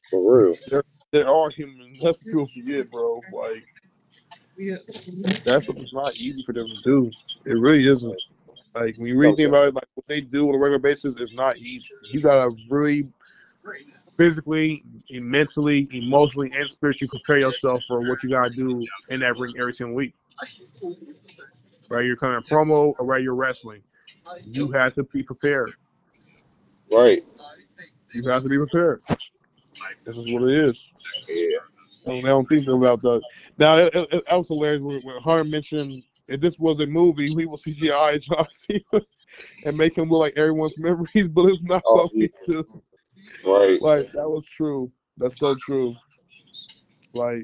[SPEAKER 2] For real.
[SPEAKER 3] There are humans. That's what people forget, bro. Like that stuff is not easy for them to do. It really isn't. Like when you
[SPEAKER 2] I'm
[SPEAKER 3] really think
[SPEAKER 2] saying.
[SPEAKER 3] about it, like what they do on a regular basis is not easy. You gotta really physically, mentally, emotionally, and spiritually prepare yourself for what you gotta do in that ring every single week. Right? You're coming promo or right you're wrestling. You have to be prepared.
[SPEAKER 2] Right.
[SPEAKER 3] You have to be prepared. This is what it is.
[SPEAKER 2] Yeah.
[SPEAKER 3] I don't think about that. Now, it was hilarious when Hunter mentioned if this was a movie, we will CGI John Cena and make him look like everyone's memories, but it's not
[SPEAKER 2] Oh,
[SPEAKER 3] what
[SPEAKER 2] yeah.
[SPEAKER 3] we do.
[SPEAKER 2] Right.
[SPEAKER 3] Like that was true. That's so true. Like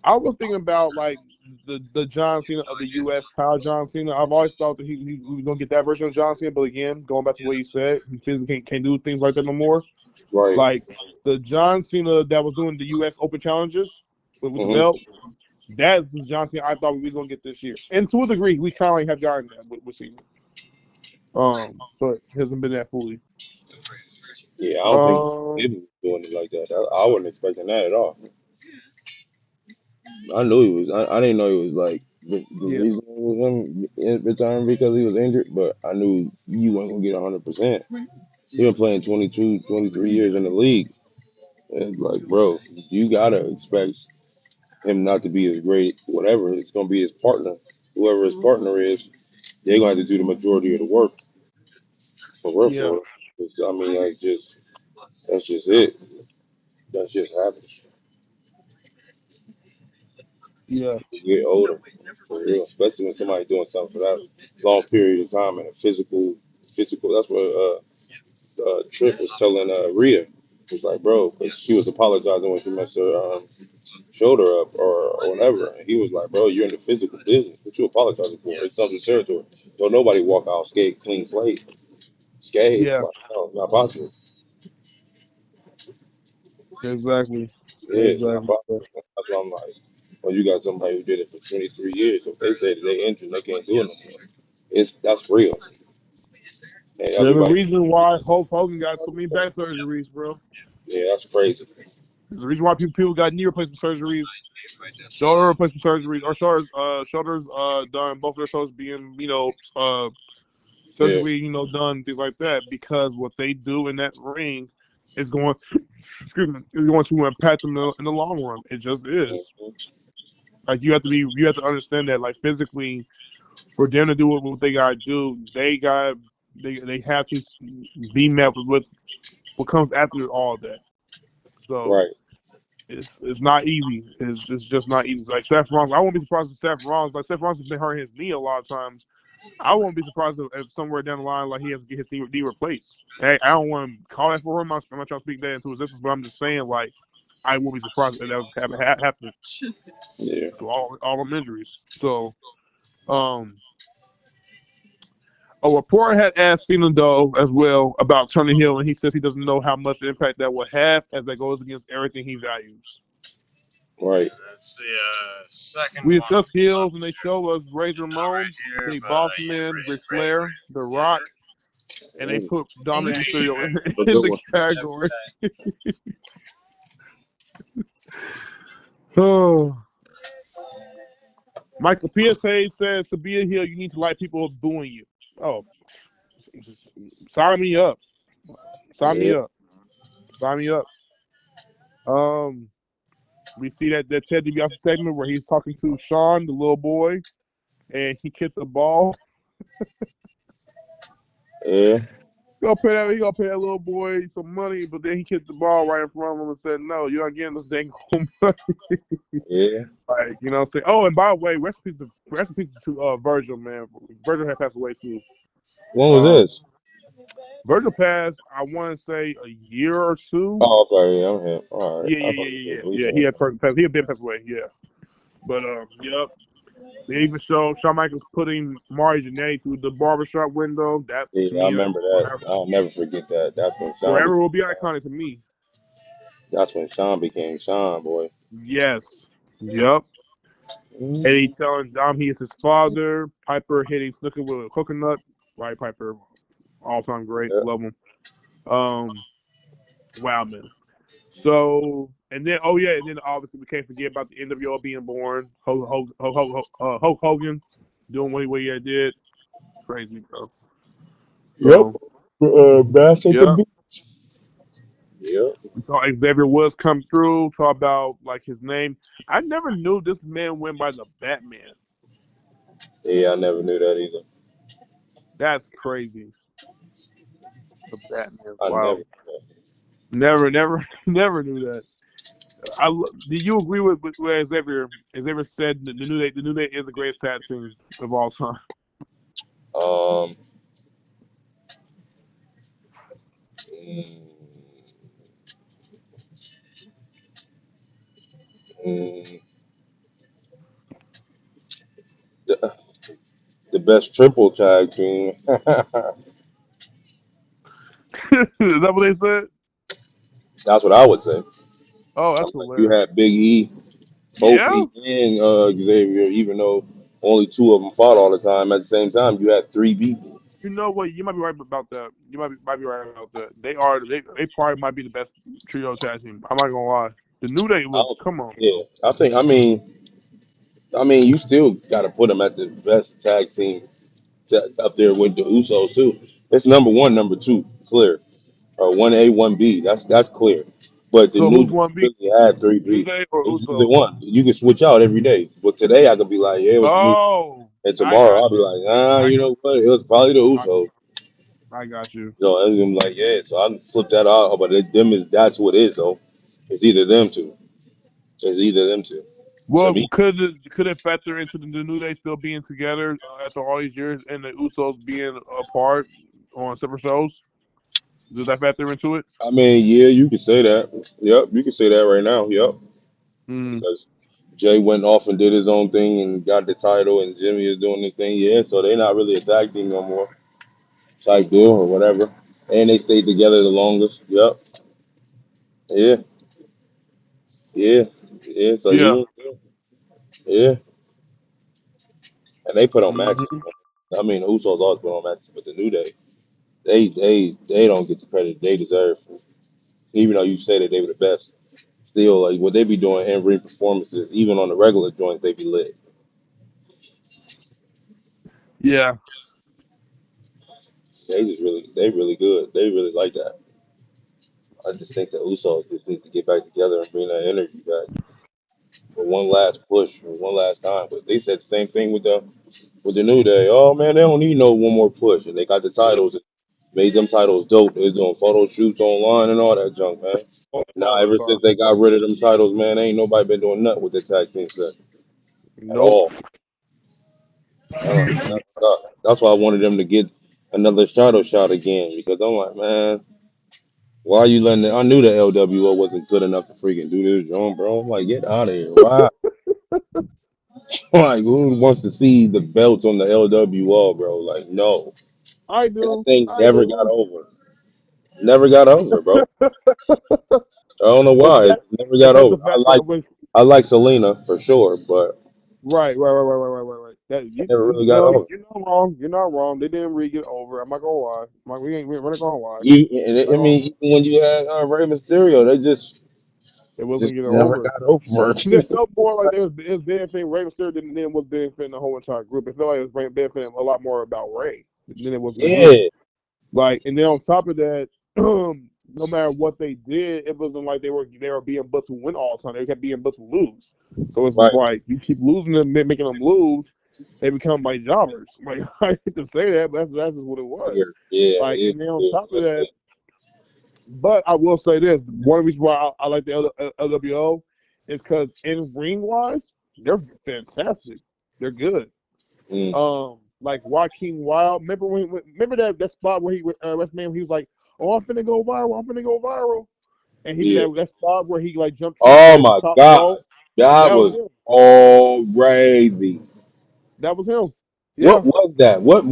[SPEAKER 3] I was thinking about like the John Cena of the U.S. style John Cena. I've always thought that he was gonna get that version of John Cena, but again, going back to what you said, he physically can't do things like that no more.
[SPEAKER 2] Right.
[SPEAKER 3] Like the John Cena that was doing the U.S. Open challenges with the
[SPEAKER 2] Mm-hmm.
[SPEAKER 3] belt. That's the John Cena I thought we was gonna get this year, and to a degree, we kind of have gotten that with Cena. But hasn't been that fully.
[SPEAKER 2] Yeah, I don't think
[SPEAKER 3] Um,
[SPEAKER 2] they was doing it like that. I wasn't expecting that at all. I knew he was. I didn't know he was like the
[SPEAKER 3] yeah,
[SPEAKER 2] reason it was him retiring because he was injured, but I knew you weren't gonna get 100%. He been playing 22, 23 years in the league. And like, bro, you gotta expect him not to be as great. Whatever, it's gonna be his partner. Whoever his partner is, they're gonna have to do the majority of the work for real. For
[SPEAKER 3] Yeah,
[SPEAKER 2] real. I mean, that's just it. That's just happens.
[SPEAKER 3] yeah,
[SPEAKER 2] You get older, for real. Especially when somebody's doing something for that long period of time and a physical. That's what Tripp was telling Rhea. He was like, bro, because she was apologizing when she messed her shoulder up or whatever. And he was like, bro, you're in the physical business. What you apologizing for? It comes with territory. Don't nobody walk out clean slate. Scathed.
[SPEAKER 3] yeah,
[SPEAKER 2] Like, no, not possible.
[SPEAKER 3] exactly,
[SPEAKER 2] Yeah, it's not
[SPEAKER 3] exactly.
[SPEAKER 2] possible. That's why I'm like, when you got somebody who did it for 23 years, if they say that they injured, they can't do it no more. That's real. And
[SPEAKER 3] There's a
[SPEAKER 2] everybody,
[SPEAKER 3] reason why Hulk Hogan got so many back surgeries, bro.
[SPEAKER 2] yeah, that's crazy.
[SPEAKER 3] There's a reason why people got knee replacement surgeries, shoulder replacement surgeries, or shoulders done. Both of their shoulders being
[SPEAKER 2] Yeah.
[SPEAKER 3] surgery done, things like that, because what they do in that ring is going excuse me is going to impact them in the long run. It just is.
[SPEAKER 2] Mhm.
[SPEAKER 3] Like you have to understand that, like, physically, for them to do what they gotta do, they have to be met with what comes after all of that. So
[SPEAKER 2] Right.
[SPEAKER 3] it's not easy. It's just not easy. Like Seth Rollins, I won't be surprised if Seth Rollins, like Seth Rollins has been hurting his knee a lot of times. I won't be surprised if somewhere down the line, like, he has to get his knee replaced. Hey, I don't want to call that for him. I'm not trying to speak that into existence, but I'm just saying, like, I won't be surprised if that was happening
[SPEAKER 2] Yeah.
[SPEAKER 3] to all them injuries. So, um, a reporter had asked Cena, though, as well, about turning heel, and he says he doesn't know how much impact that will have, as that goes against everything he values.
[SPEAKER 2] Right.
[SPEAKER 3] We discuss heels, and they show us Razor Ramon, Big Boss Man, Ric Flair, The Rock, and they
[SPEAKER 2] Mm,
[SPEAKER 3] put Dominic Mysterio
[SPEAKER 2] a
[SPEAKER 3] in
[SPEAKER 2] good
[SPEAKER 3] the
[SPEAKER 2] one.
[SPEAKER 3] category. Oh. Michael PSA says to be a heel, you need to like people booing you. Oh, just sign me up. Sign me
[SPEAKER 2] Yeah.
[SPEAKER 3] up. Sign me up. Um, we see that Ted DiBiase segment where he's talking to Sean, the little boy, and he kicked the ball.
[SPEAKER 2] Yeah.
[SPEAKER 3] He gonna pay that little boy some money, but then he kicked the ball right in front of him and said, "No, you're not getting this dang home money."
[SPEAKER 2] Yeah.
[SPEAKER 3] Like, what I'm saying. Oh, and by the way, rest in peace to Virgil, man. Virgil had passed away too.
[SPEAKER 2] When was
[SPEAKER 3] Um,
[SPEAKER 2] this?
[SPEAKER 3] Virgil passed, I want to say, a year or two.
[SPEAKER 2] Oh, okay. Yeah, I'm here. All right.
[SPEAKER 3] Yeah,
[SPEAKER 2] I
[SPEAKER 3] yeah,
[SPEAKER 2] thought
[SPEAKER 3] yeah,
[SPEAKER 2] it
[SPEAKER 3] yeah,
[SPEAKER 2] was
[SPEAKER 3] yeah. Yeah,
[SPEAKER 2] recent.
[SPEAKER 3] he had been passed away. Yeah, but yep. They even show Shawn Michaels putting Mari Jannetty through the barbershop window. That, to
[SPEAKER 2] Yeah, I
[SPEAKER 3] me,
[SPEAKER 2] remember that. I'll never forget that.
[SPEAKER 3] forever will be iconic to me.
[SPEAKER 2] That's when Sean became Sean, boy.
[SPEAKER 3] Yes. Yep. Eddie
[SPEAKER 2] Mhm.
[SPEAKER 3] telling Dom he is his father. Piper hitting Snooker with a coconut. Right, Piper, all time great.
[SPEAKER 2] Yeah.
[SPEAKER 3] Love him. Wow, man. So, and then, oh yeah, and then obviously we can't forget about the NWO being born. Hulk Hogan doing what he did. Crazy, bro.
[SPEAKER 2] Yep.
[SPEAKER 3] So,
[SPEAKER 2] Bash at the
[SPEAKER 3] yeah.
[SPEAKER 2] beach. Yep.
[SPEAKER 3] We saw Xavier Woods come through, talk about, like, his name. I never knew this man went by the Batman.
[SPEAKER 2] Yeah, I never knew that either.
[SPEAKER 3] That's crazy. The Batman.
[SPEAKER 2] I never
[SPEAKER 3] Wow.
[SPEAKER 2] knew that.
[SPEAKER 3] Never, never knew that. Do you agree with where Xavier said the New Day is the greatest tag team of all time?
[SPEAKER 2] Um, mm, mm, the, the best triple tag team.
[SPEAKER 3] Is that what they said?
[SPEAKER 2] That's what I would say.
[SPEAKER 3] Oh,
[SPEAKER 2] I'm
[SPEAKER 3] that's
[SPEAKER 2] like, you had
[SPEAKER 3] hilarious.
[SPEAKER 2] Big E, both
[SPEAKER 3] Yeah,
[SPEAKER 2] E and Xavier, even though only two of them fought all the time. At the same time, you had three people.
[SPEAKER 3] you know what? You might be right about that. You might be right about that. They probably might be the best trio tag team. I'm not gonna lie. The New Day
[SPEAKER 2] I
[SPEAKER 3] was,
[SPEAKER 2] don't,
[SPEAKER 3] come on,
[SPEAKER 2] yeah,
[SPEAKER 3] bro.
[SPEAKER 2] I think. I mean, you still got to put them at the best tag team up there with the Usos too. It's number one, number two, clear. Or 1A, 1B. That's clear. But the
[SPEAKER 3] So
[SPEAKER 2] New
[SPEAKER 3] who's
[SPEAKER 2] Day
[SPEAKER 3] one beat?
[SPEAKER 2] really had three
[SPEAKER 3] New
[SPEAKER 2] beats.
[SPEAKER 3] Day or
[SPEAKER 2] It's either
[SPEAKER 3] Usos?
[SPEAKER 2] one. You can switch out every day. But today I could be like, yeah, it was the New Day.
[SPEAKER 3] Oh,
[SPEAKER 2] And
[SPEAKER 3] I
[SPEAKER 2] tomorrow
[SPEAKER 3] got
[SPEAKER 2] I'll be
[SPEAKER 3] you.
[SPEAKER 2] like, nah,
[SPEAKER 3] I
[SPEAKER 2] you know what? It was probably the
[SPEAKER 3] I,
[SPEAKER 2] Usos.
[SPEAKER 3] I got you.
[SPEAKER 2] So I was like, yeah. So I flip that out. But them is that's what it is though. It's either them two. It's either them two. To
[SPEAKER 3] Well,
[SPEAKER 2] me,
[SPEAKER 3] could it factor into the New Day still being together after all these years and the Usos being apart on separate shows? Does that factor into it?
[SPEAKER 2] I mean, yeah, you can say that. Yep, you can say that right now. Yep,
[SPEAKER 3] Mm,
[SPEAKER 2] because Jay went off and did his own thing and got the title, and Jimmy is doing his thing. Yeah, so they're not really a tag team no more, type deal or whatever. And they stayed together the longest. Yep. Yeah. Yeah. Yeah. So
[SPEAKER 3] yeah.
[SPEAKER 2] yeah. And they put on matches.
[SPEAKER 3] Hmm.
[SPEAKER 2] I mean, the Usos always put on matches, but the New Day, they don't get the credit they deserve. Even though you say that they were the best, still like what they be doing in ring performances, even on the regular joints, they be lit.
[SPEAKER 3] Yeah.
[SPEAKER 2] They really good. They really like that. I just think the Usos just need to get back together and bring that energy back for one last push or one last time. But they said the same thing with the New Day. Oh man, they don't need no one more push, and they got the titles. And made them titles dope. They're doing photo shoots online and all that junk, man. Now,
[SPEAKER 3] All the
[SPEAKER 2] ever since
[SPEAKER 3] time.
[SPEAKER 2] they got rid of them titles, man, ain't nobody been doing nothing with the tag team set at
[SPEAKER 3] Nope.
[SPEAKER 2] all. That's why I wanted them to get another shadow shot again because I'm like, man, why are you letting it? I knew the LWO wasn't good enough to freaking do this, John, bro. I'm like, get out of here. Why? Like, who wants to see the belts on the LWO, bro? Like, no.
[SPEAKER 3] I
[SPEAKER 2] That
[SPEAKER 3] do.
[SPEAKER 2] thing
[SPEAKER 3] I
[SPEAKER 2] never got
[SPEAKER 3] do.
[SPEAKER 2] over. Never got over, bro. I don't know
[SPEAKER 3] It's
[SPEAKER 2] why. It
[SPEAKER 3] that.
[SPEAKER 2] never
[SPEAKER 3] It's
[SPEAKER 2] got
[SPEAKER 3] that the
[SPEAKER 2] over.
[SPEAKER 3] fact that when
[SPEAKER 2] I like Selena for sure, but
[SPEAKER 3] right. That
[SPEAKER 2] it never really got over.
[SPEAKER 3] you're not wrong. You're not wrong. They didn't really get over. I'm not gonna lie. We're not gonna lie.
[SPEAKER 2] I
[SPEAKER 3] No,
[SPEAKER 2] mean, even when you had Rey Mysterio, they
[SPEAKER 3] it wasn't
[SPEAKER 2] just
[SPEAKER 3] getting
[SPEAKER 2] never
[SPEAKER 3] over.
[SPEAKER 2] got over.
[SPEAKER 3] Because it felt more like it was benefiting Ray Mysterio than it was benefiting the whole entire group. It felt like it was benefiting a lot more about Ray than it was the group.
[SPEAKER 2] Yeah,
[SPEAKER 3] Like, and then on top of that, no matter what they did, it wasn't like they were being booked to win all the time. They kept being booked to lose. So it's just
[SPEAKER 2] right.
[SPEAKER 3] like you keep losing them, making them lose. They become like jobbers. Like I hate to say that, but that's just what it was.
[SPEAKER 2] Yeah,
[SPEAKER 3] Like,
[SPEAKER 2] it
[SPEAKER 3] and then on
[SPEAKER 2] is
[SPEAKER 3] top of
[SPEAKER 2] what it
[SPEAKER 3] that,
[SPEAKER 2] is.
[SPEAKER 3] but I will say this: one reason why I like the LWO is because in ring wise, they're fantastic. They're good.
[SPEAKER 2] Mm,
[SPEAKER 3] Like Joaquin Wild. Remember that spot where he WrestleMania, he was like, "Oh, I'm finna go viral. I'm finna go viral," and he did
[SPEAKER 2] yeah.
[SPEAKER 3] that spot where he like jumped
[SPEAKER 2] Oh
[SPEAKER 3] off the
[SPEAKER 2] my
[SPEAKER 3] top
[SPEAKER 2] God,
[SPEAKER 3] rope.
[SPEAKER 2] that
[SPEAKER 3] That was
[SPEAKER 2] was
[SPEAKER 3] him.
[SPEAKER 2] all crazy.
[SPEAKER 3] That was him.
[SPEAKER 2] What
[SPEAKER 3] Yeah,
[SPEAKER 2] was that? What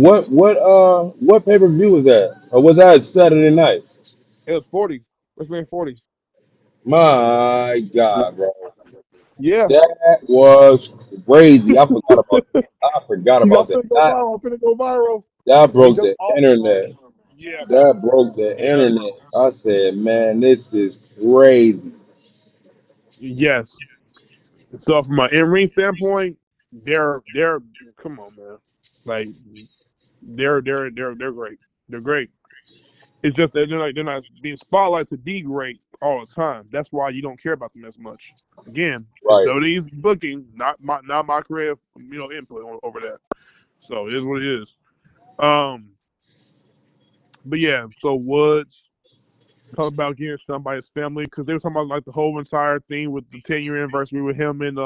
[SPEAKER 2] pay per view was that? Or was that Saturday night?
[SPEAKER 3] it was 40. WrestleMania 40.
[SPEAKER 2] My God, bro.
[SPEAKER 3] Yeah.
[SPEAKER 2] That was crazy. I forgot
[SPEAKER 3] He's
[SPEAKER 2] about
[SPEAKER 3] like,
[SPEAKER 2] that.
[SPEAKER 3] I'm finna go viral. I'm finna go viral.
[SPEAKER 2] That
[SPEAKER 3] And he
[SPEAKER 2] broke
[SPEAKER 3] jumped
[SPEAKER 2] the
[SPEAKER 3] off the rope.
[SPEAKER 2] internet.
[SPEAKER 3] Yeah.
[SPEAKER 2] That broke the
[SPEAKER 3] Yeah.
[SPEAKER 2] internet. I said, man, this is crazy.
[SPEAKER 3] Yes. So from an in-ring standpoint, they're come on, man. Like they're great. They're great. It's just that they're not being spotlighted to be great all the time. That's why you don't care about them as much. Again, it's
[SPEAKER 2] Right.
[SPEAKER 3] WWE's booking, not my creative input over that. So it is what it is. Um, but yeah, so Woods talking about getting stung by his family because they were talking about like the whole entire thing with the 10-year anniversary with him and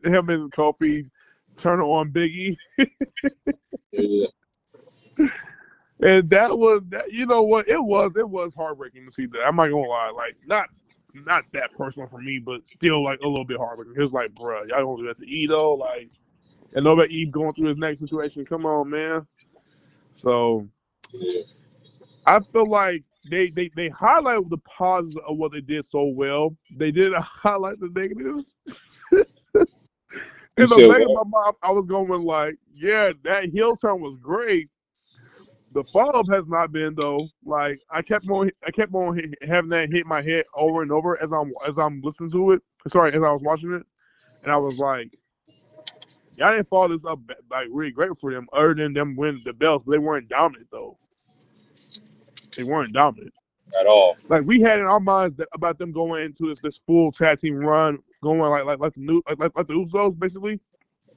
[SPEAKER 3] him and Kofi turning on Biggie.
[SPEAKER 2] Yeah.
[SPEAKER 3] And that was that. You know what? It was heartbreaking to see that. I'm not gonna lie. Like not that personal for me, but still like a little bit heartbreaking. It was like, bruh, y'all don't do that to E though. Like, and know that E going through his next situation. Come on, man. So
[SPEAKER 2] Yeah.
[SPEAKER 3] I feel like they highlight the positives of what they did so well. They didn't highlight the negatives.
[SPEAKER 2] You
[SPEAKER 3] In the
[SPEAKER 2] said
[SPEAKER 3] back of
[SPEAKER 2] what?
[SPEAKER 3] my mind, I was going like, yeah, that heel turn was great. The follow up has not been though. Like I kept on having that hit my head over and over as I'm listening to it. Sorry, as I was watching it, and I was like, y'all didn't follow this up like really great for them, other than them winning the belts. But they weren't dominant though. They weren't dominant.
[SPEAKER 2] at all.
[SPEAKER 3] Like we had in our minds that, about them going into this full tag team run, going like the new like the Usos basically,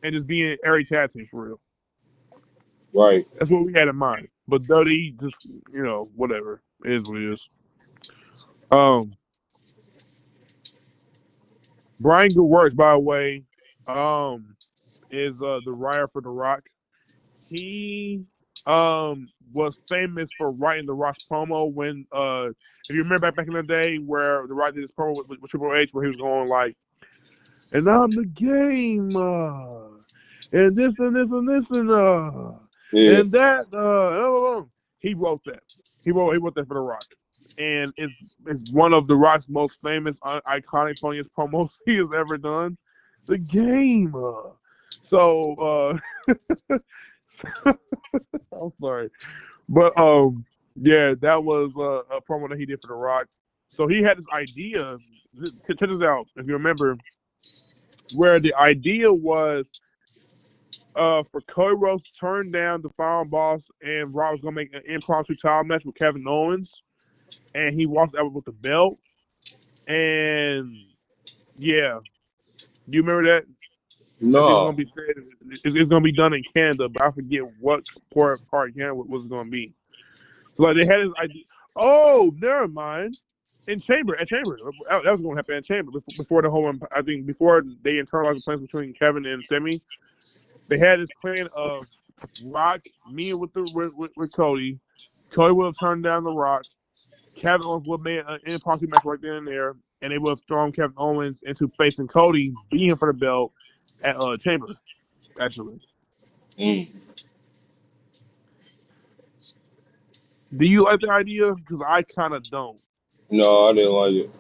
[SPEAKER 3] and just being every tag team for real.
[SPEAKER 2] Right.
[SPEAKER 3] That's what we had in mind. But WWE just whatever, it is what it is. Um, Brian Good Works, by the way, um, is the writer for The Rock. He was famous for writing The Rock's promo when if you remember back in the day where The Rock did his promo with Triple H where he was going like, and I'm the game, and this and this and this
[SPEAKER 2] Yeah.
[SPEAKER 3] and that. He wrote that. He wrote that for The Rock, and it's one of The Rock's most famous, iconic, funniest promos he has ever done. The game. So I'm sorry, but yeah, that was a promo that he did for The Rock. So he had this idea. Check this out. If you remember, where the idea was for Cody Rhodes to turn down the final boss, and Rock was gonna make an impromptu title match with Kevin Owens, and he walked out with the belt. And yeah, do you remember that? That they was gonna
[SPEAKER 2] No.
[SPEAKER 3] be said. It's gonna be done in Canada, but I forget what part of Canada was it gonna be. So like they had this idea. Oh, never mind. In Chamber, at Chamber, that was gonna happen at Chamber before the whole. I think before they internalized the plans between Kevin and Semi, they had this plan of Rock meeting with Cody. Cody would have turned down the Rock. Kevin Owens would have made an impromptu match right then and there, and they would have thrown Kevin Owens into facing Cody, beating him for the belt at Chamber. Actually,
[SPEAKER 2] Mm.
[SPEAKER 3] do you like the idea? Because I kind of don't.
[SPEAKER 2] No, I didn't like it.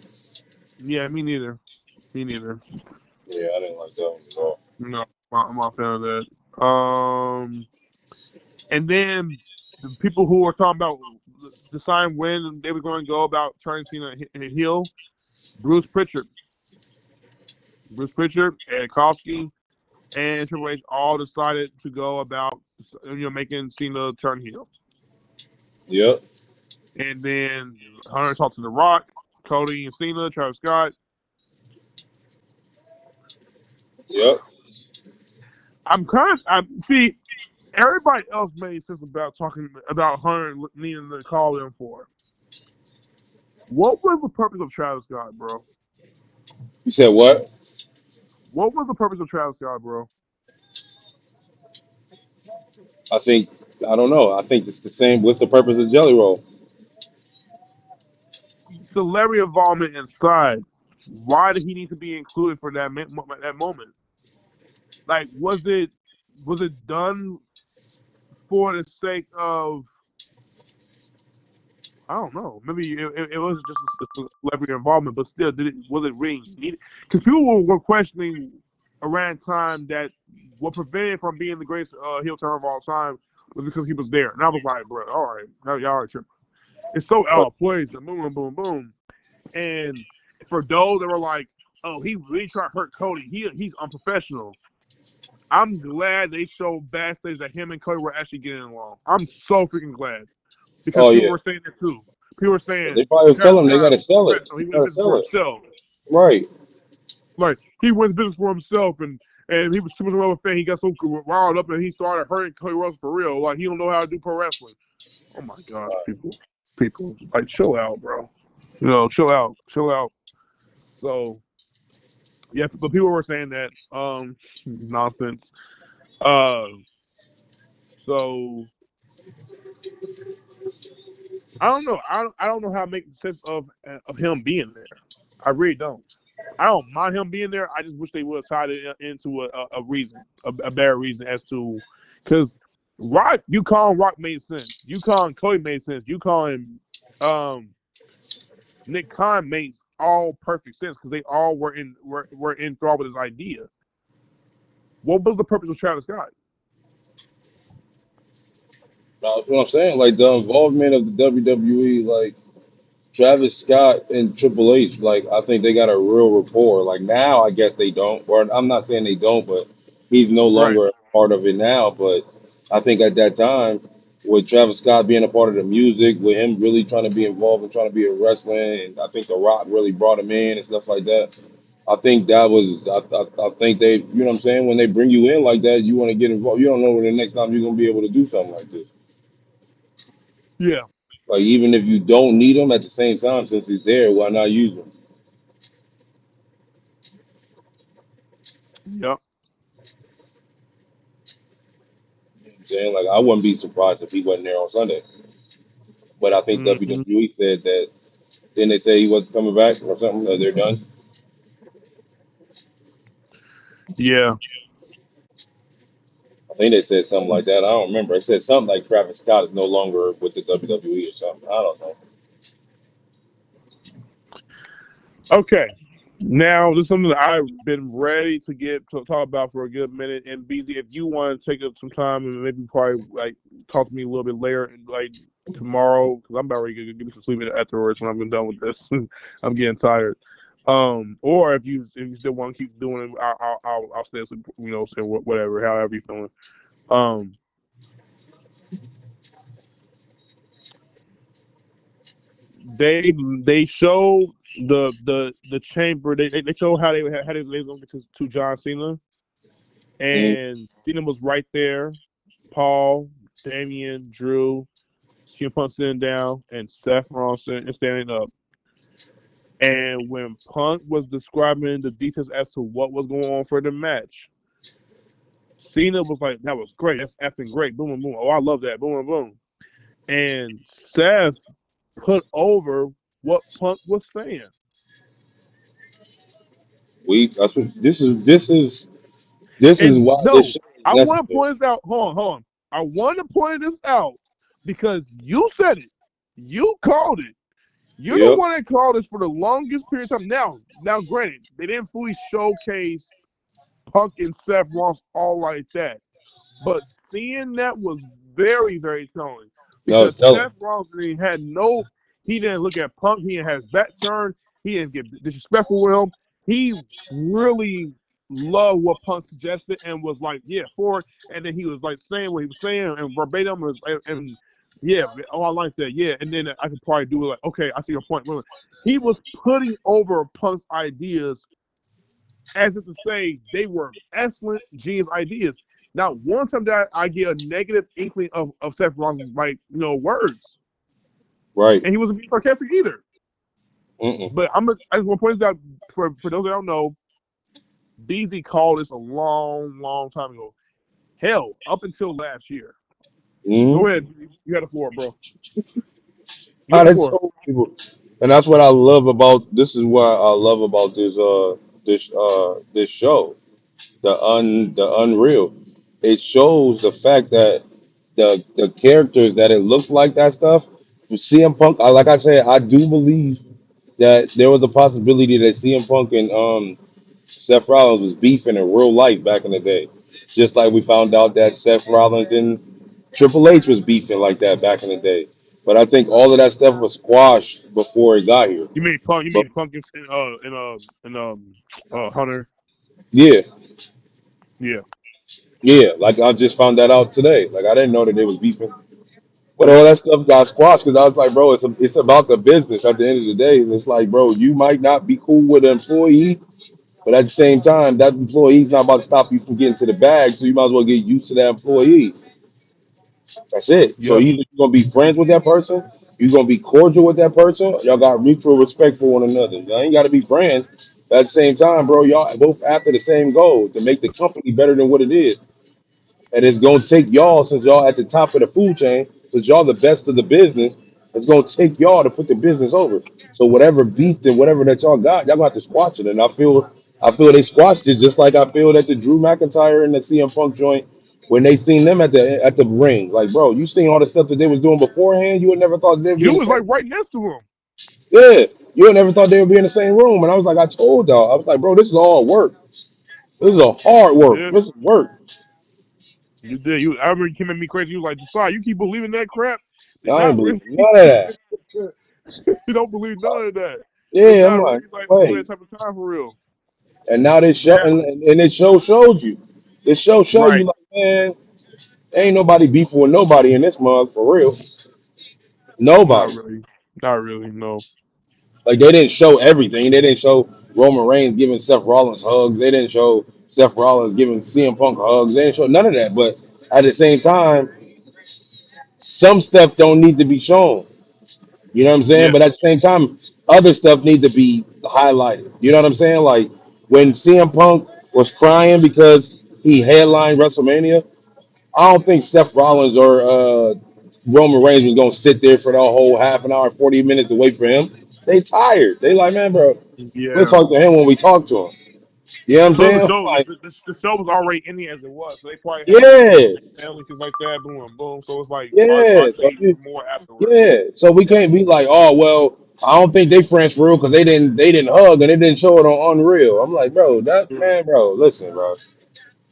[SPEAKER 3] Yeah, me neither. Me neither.
[SPEAKER 2] Yeah, I didn't like that one at all.
[SPEAKER 3] No, I'm not a fan of that. And then the people who were talking about deciding when they were going to go about turning Cena heel, Bruce Pritchard, Ed Kowski, and Triple H all decided to go about making Cena turn heel.
[SPEAKER 2] Yep.
[SPEAKER 3] And then Hunter talked to The Rock, Cody and Cena, Travis Scott.
[SPEAKER 2] Yep.
[SPEAKER 3] I see. Everybody else made sense about talking about Hunter needing to call them for. What was the purpose of Travis Scott, bro?
[SPEAKER 2] You said what?
[SPEAKER 3] What was the purpose of Travis Scott, bro?
[SPEAKER 2] I think I don't know. I think it's the same. What's the purpose of Jelly Roll?
[SPEAKER 3] Celebrity involvement inside. Why did he need to be included for that moment? Like, was it done for the sake of I don't know. Maybe it was just a celebrity involvement, but still, was it really needed? Because people were questioning around time that what prevented him from being the greatest heel turn of all time was because he was there. And I was like, bro, all right, y'all are tripping. It's so out of place and boom, boom, boom. And for those that were like, oh, he really tried to hurt Cody, he's unprofessional. I'm glad they showed backstage that him and Cody were actually getting along. I'm so freaking glad. Because
[SPEAKER 2] Oh
[SPEAKER 3] people
[SPEAKER 2] yeah.
[SPEAKER 3] were saying that too. People were saying
[SPEAKER 2] They probably was
[SPEAKER 3] Travis
[SPEAKER 2] telling them they got
[SPEAKER 3] Scott
[SPEAKER 2] to
[SPEAKER 3] was
[SPEAKER 2] sell it.
[SPEAKER 3] professional. He went
[SPEAKER 2] Got to
[SPEAKER 3] business for
[SPEAKER 2] sell it.
[SPEAKER 3] himself.
[SPEAKER 2] Right.
[SPEAKER 3] Like he went business for himself, and he was super well fan. He got so riled up, and he started hurting Cody Rhodes for real. Like he don't know how to do pro wrestling. Oh my gosh, people, like chill out, bro. Chill out. So yeah, but people were saying that nonsense. Uh, so I don't know. I don't know how to make sense of him being there. I really don't. I don't mind him being there. I just wish they would have tied it into a reason, a better reason as to because Rock, you calling Rock made sense. You calling Cody made sense. You calling um, Nick Khan makes all perfect sense because they all were enthralled with his idea. What was the purpose of Travis Scott?
[SPEAKER 2] That's what I'm saying. Like the involvement of the WWE, like Travis Scott and Triple H, like I think they got a real rapport. Like now, I guess they don't. Or I'm not saying they don't, but he's no
[SPEAKER 3] Right.
[SPEAKER 2] longer a part of it now. But I think at that time. with Travis Scott being a part of the music, with him really trying to be involved and trying to be a wrestling, and I think The Rock really brought him in and stuff like that. I think that was, I think they, you know what I'm saying? When they bring you in like that, you want to get involved. You don't know when the next time you're gonna be able to do something like this.
[SPEAKER 3] Yeah.
[SPEAKER 2] Like even if you don't need him at the same time, since he's there, why not use him?
[SPEAKER 3] Yep.
[SPEAKER 2] I'm saying like I wouldn't be surprised if he wasn't there on Sunday. But I think
[SPEAKER 3] Hmm.
[SPEAKER 2] WWE said that. Didn't they say he wasn't coming back or something? That they're done.
[SPEAKER 3] Yeah.
[SPEAKER 2] I think they said something like that. I don't remember. It said something like Travis Scott is no longer with the WWE or something. I don't know.
[SPEAKER 3] Okay. Now, this is something that I've been ready to get to talk about for a good minute. And BZ, if you want to take up some time and maybe probably like talk to me a little bit later, like tomorrow, because I'm about ready to get me some sleep afterwards when I'm done with this. I'm getting tired. Or if you still want to keep doing it, I'll stay asleep. Say whatever, however you feeling. Um, they they showed the chamber. They showed how they was gonna get to John Cena.
[SPEAKER 2] Mm,
[SPEAKER 3] And Cena was right there. Paul, Damian, Drew, CM Punk sitting down, and Seth Rollins sitting standing up. And when Punk was describing the details as to what was going on for the match, Cena was like, "That was great. That's effing great. Boom, boom, boom. Oh, I love that. Boom, boom, boom." And Seth put over what Punk was saying.
[SPEAKER 2] we. That's what this is. This is
[SPEAKER 3] And
[SPEAKER 2] why this
[SPEAKER 3] no,
[SPEAKER 2] show is
[SPEAKER 3] I want to
[SPEAKER 2] necessary.
[SPEAKER 3] point this out. Hold on, hold on. I want to point this out because you said it. You called it. You're the
[SPEAKER 2] Yep.
[SPEAKER 3] one that called this for the longest period of time. Now, granted, they didn't fully showcase Punk and Seth Rollins all like that, but seeing that was very, very telling
[SPEAKER 2] No, it's
[SPEAKER 3] because
[SPEAKER 2] telling.
[SPEAKER 3] Seth Rollins he didn't look at Punk. He didn't have his back turned. He didn't get disrespectful with him. He really loved what Punk suggested and was like, yeah, for it. And then he was like saying what he was saying and verbatim and yeah, oh, I like that. Yeah, and then I could probably do it like, okay, I see your point. He was putting over Punk's ideas as if to say they were excellent, genius ideas. Now, one time that I get a negative inkling of Seth Rollins' like words,
[SPEAKER 2] Right.
[SPEAKER 3] and he wasn't being sarcastic either.
[SPEAKER 2] Mm-mm.
[SPEAKER 3] But I just want to point this out for those that don't know. Beezy called this a long, long time ago. Hell, up until last year. Go
[SPEAKER 2] Mm-hmm.
[SPEAKER 3] ahead, you had the floor, bro. You
[SPEAKER 2] How
[SPEAKER 3] had the
[SPEAKER 2] did
[SPEAKER 3] floor.
[SPEAKER 2] so people, and that's what I love about. This is what I love about this show. The unreal. It shows the fact that the characters that it looks like that stuff. CM Punk, like I said, I do believe that there was a possibility that CM Punk and Seth Rollins was beefing in real life back in the day. Just like we found out that Seth Rollins and Triple H was beefing like that back in the day. But I think all of that stuff was squashed before it got here.
[SPEAKER 3] You mean Punk? You
[SPEAKER 2] But
[SPEAKER 3] mean Pumpkins and Hunter?
[SPEAKER 2] yeah,
[SPEAKER 3] Yeah.
[SPEAKER 2] yeah, like I just found that out today. Like I didn't know that they was beefing. But all that stuff got squashed because I was like, bro, it's about the business at the end of the day. And it's like, bro, you might not be cool with an employee, but at the same time, that employee's not about to stop you from getting to the bag. So you might as well get used to that employee. That's it. So
[SPEAKER 3] Yep.
[SPEAKER 2] either you're gonna be friends with that person, you're gonna be cordial with that person, y'all got mutual respect for one another. Y'all ain't gotta be friends. But at the same time, bro, y'all both after the same goal to make the company better than what it is. And it's gonna take y'all, since y'all at the top of the food chain, since y'all the best of the business, it's gonna take y'all to put the business over. So whatever beef and whatever that y'all gonna have to squash it. And I feel they squashed it just like I feel that the Drew McIntyre and the CM Punk joint when they seen them at the ring. Like, bro, you seen all the stuff that they was doing beforehand, you would never thought they'd be
[SPEAKER 3] You
[SPEAKER 2] in the
[SPEAKER 3] was like
[SPEAKER 2] same.
[SPEAKER 3] right next to him.
[SPEAKER 2] Yeah, you would never thought they would be in the same room. And I was like, I told y'all, I was like, bro, this is all work. This is a hard
[SPEAKER 3] You
[SPEAKER 2] work.
[SPEAKER 3] did.
[SPEAKER 2] This is work.
[SPEAKER 3] You did. I remember you came at me crazy. You was like, Josiah, you keep believing that crap? They're
[SPEAKER 2] I ain't
[SPEAKER 3] not
[SPEAKER 2] believe
[SPEAKER 3] really.
[SPEAKER 2] none of that.
[SPEAKER 3] You don't believe none of that. They're
[SPEAKER 2] Yeah, I'm
[SPEAKER 3] not
[SPEAKER 2] like,
[SPEAKER 3] really like on that
[SPEAKER 2] wait.
[SPEAKER 3] type of time for real.
[SPEAKER 2] And now this show
[SPEAKER 3] Now,
[SPEAKER 2] and this show showed you. This show showed you
[SPEAKER 3] right.
[SPEAKER 2] like, man, Ain't nobody beefing with nobody in this mug for real.
[SPEAKER 3] Not
[SPEAKER 2] Nobody.
[SPEAKER 3] really. Not really. No.
[SPEAKER 2] Like they didn't show everything. They didn't show Roman Reigns giving Seth Rollins hugs. They didn't show Seth Rollins giving CM Punk hugs. They didn't show none of that. But at the same time, some stuff don't need to be shown. You know what I'm saying?
[SPEAKER 3] Yeah.
[SPEAKER 2] But at the same time, other stuff need to be highlighted. You know what I'm saying? Like when CM Punk was crying because he headlined WrestleMania, I don't think Seth Rollins or Roman Reigns was gonna sit there for the whole half an hour, 40 minutes to wait for him. They tired. They like, man, bro, we'll
[SPEAKER 3] Yeah.
[SPEAKER 2] talk to him when we talk to him. You know what I'm
[SPEAKER 3] Plus, the
[SPEAKER 2] saying?
[SPEAKER 3] show,
[SPEAKER 2] Like,
[SPEAKER 3] the show was already ending as it was, so they probably had like
[SPEAKER 2] yeah,
[SPEAKER 3] family things like that. Boom, boom. So it's like, why
[SPEAKER 2] yeah.
[SPEAKER 3] say more afterwards?
[SPEAKER 2] Yeah. So we can't be like, oh well, I don't think they friends for real because they didn't hug and they didn't show it on Unreal. I'm like, bro, that
[SPEAKER 3] Yeah.
[SPEAKER 2] man, bro, listen, bro.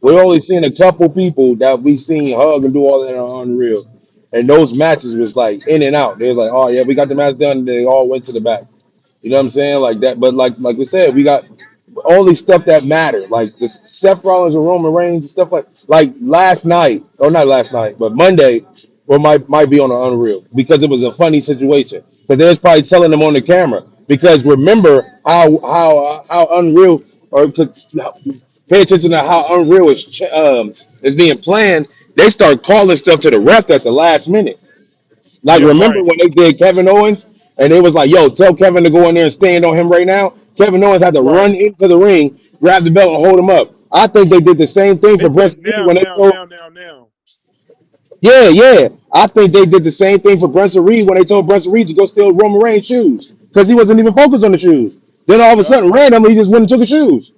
[SPEAKER 2] We only seen a couple people that we seen hug and do all that on Unreal. And those matches was like in and out. They was like, oh yeah, we got the match done, and they all went to the back. You know what I'm saying? Like that. But like we said, we got only stuff that mattered. Like the Seth Rollins and Roman Reigns and stuff like last night, or not last night, but Monday, or might be on an Unreal because it was a funny situation. Because they was probably telling them on the camera. Because remember how Unreal or pay attention to how Unreal is being planned. They start calling stuff to the ref at the last minute. Like,
[SPEAKER 3] Yeah.
[SPEAKER 2] remember
[SPEAKER 3] Right.
[SPEAKER 2] when they did Kevin Owens and it was like, yo, tell Kevin to go in there and stand on him right now? Kevin Owens had to
[SPEAKER 3] Right.
[SPEAKER 2] run into the ring, grab the belt, and hold him up. I think they did the same thing
[SPEAKER 3] They
[SPEAKER 2] for
[SPEAKER 3] said
[SPEAKER 2] Brent Reed
[SPEAKER 3] now,
[SPEAKER 2] when they
[SPEAKER 3] now,
[SPEAKER 2] told,
[SPEAKER 3] now, now, now.
[SPEAKER 2] yeah, yeah. I think they did the same thing for Brent Reed when they told Brent Reed to go steal Roman Reigns' shoes because he wasn't even focused on the shoes. Then all of a
[SPEAKER 3] Yep.
[SPEAKER 2] sudden, randomly, he just went and took the shoes.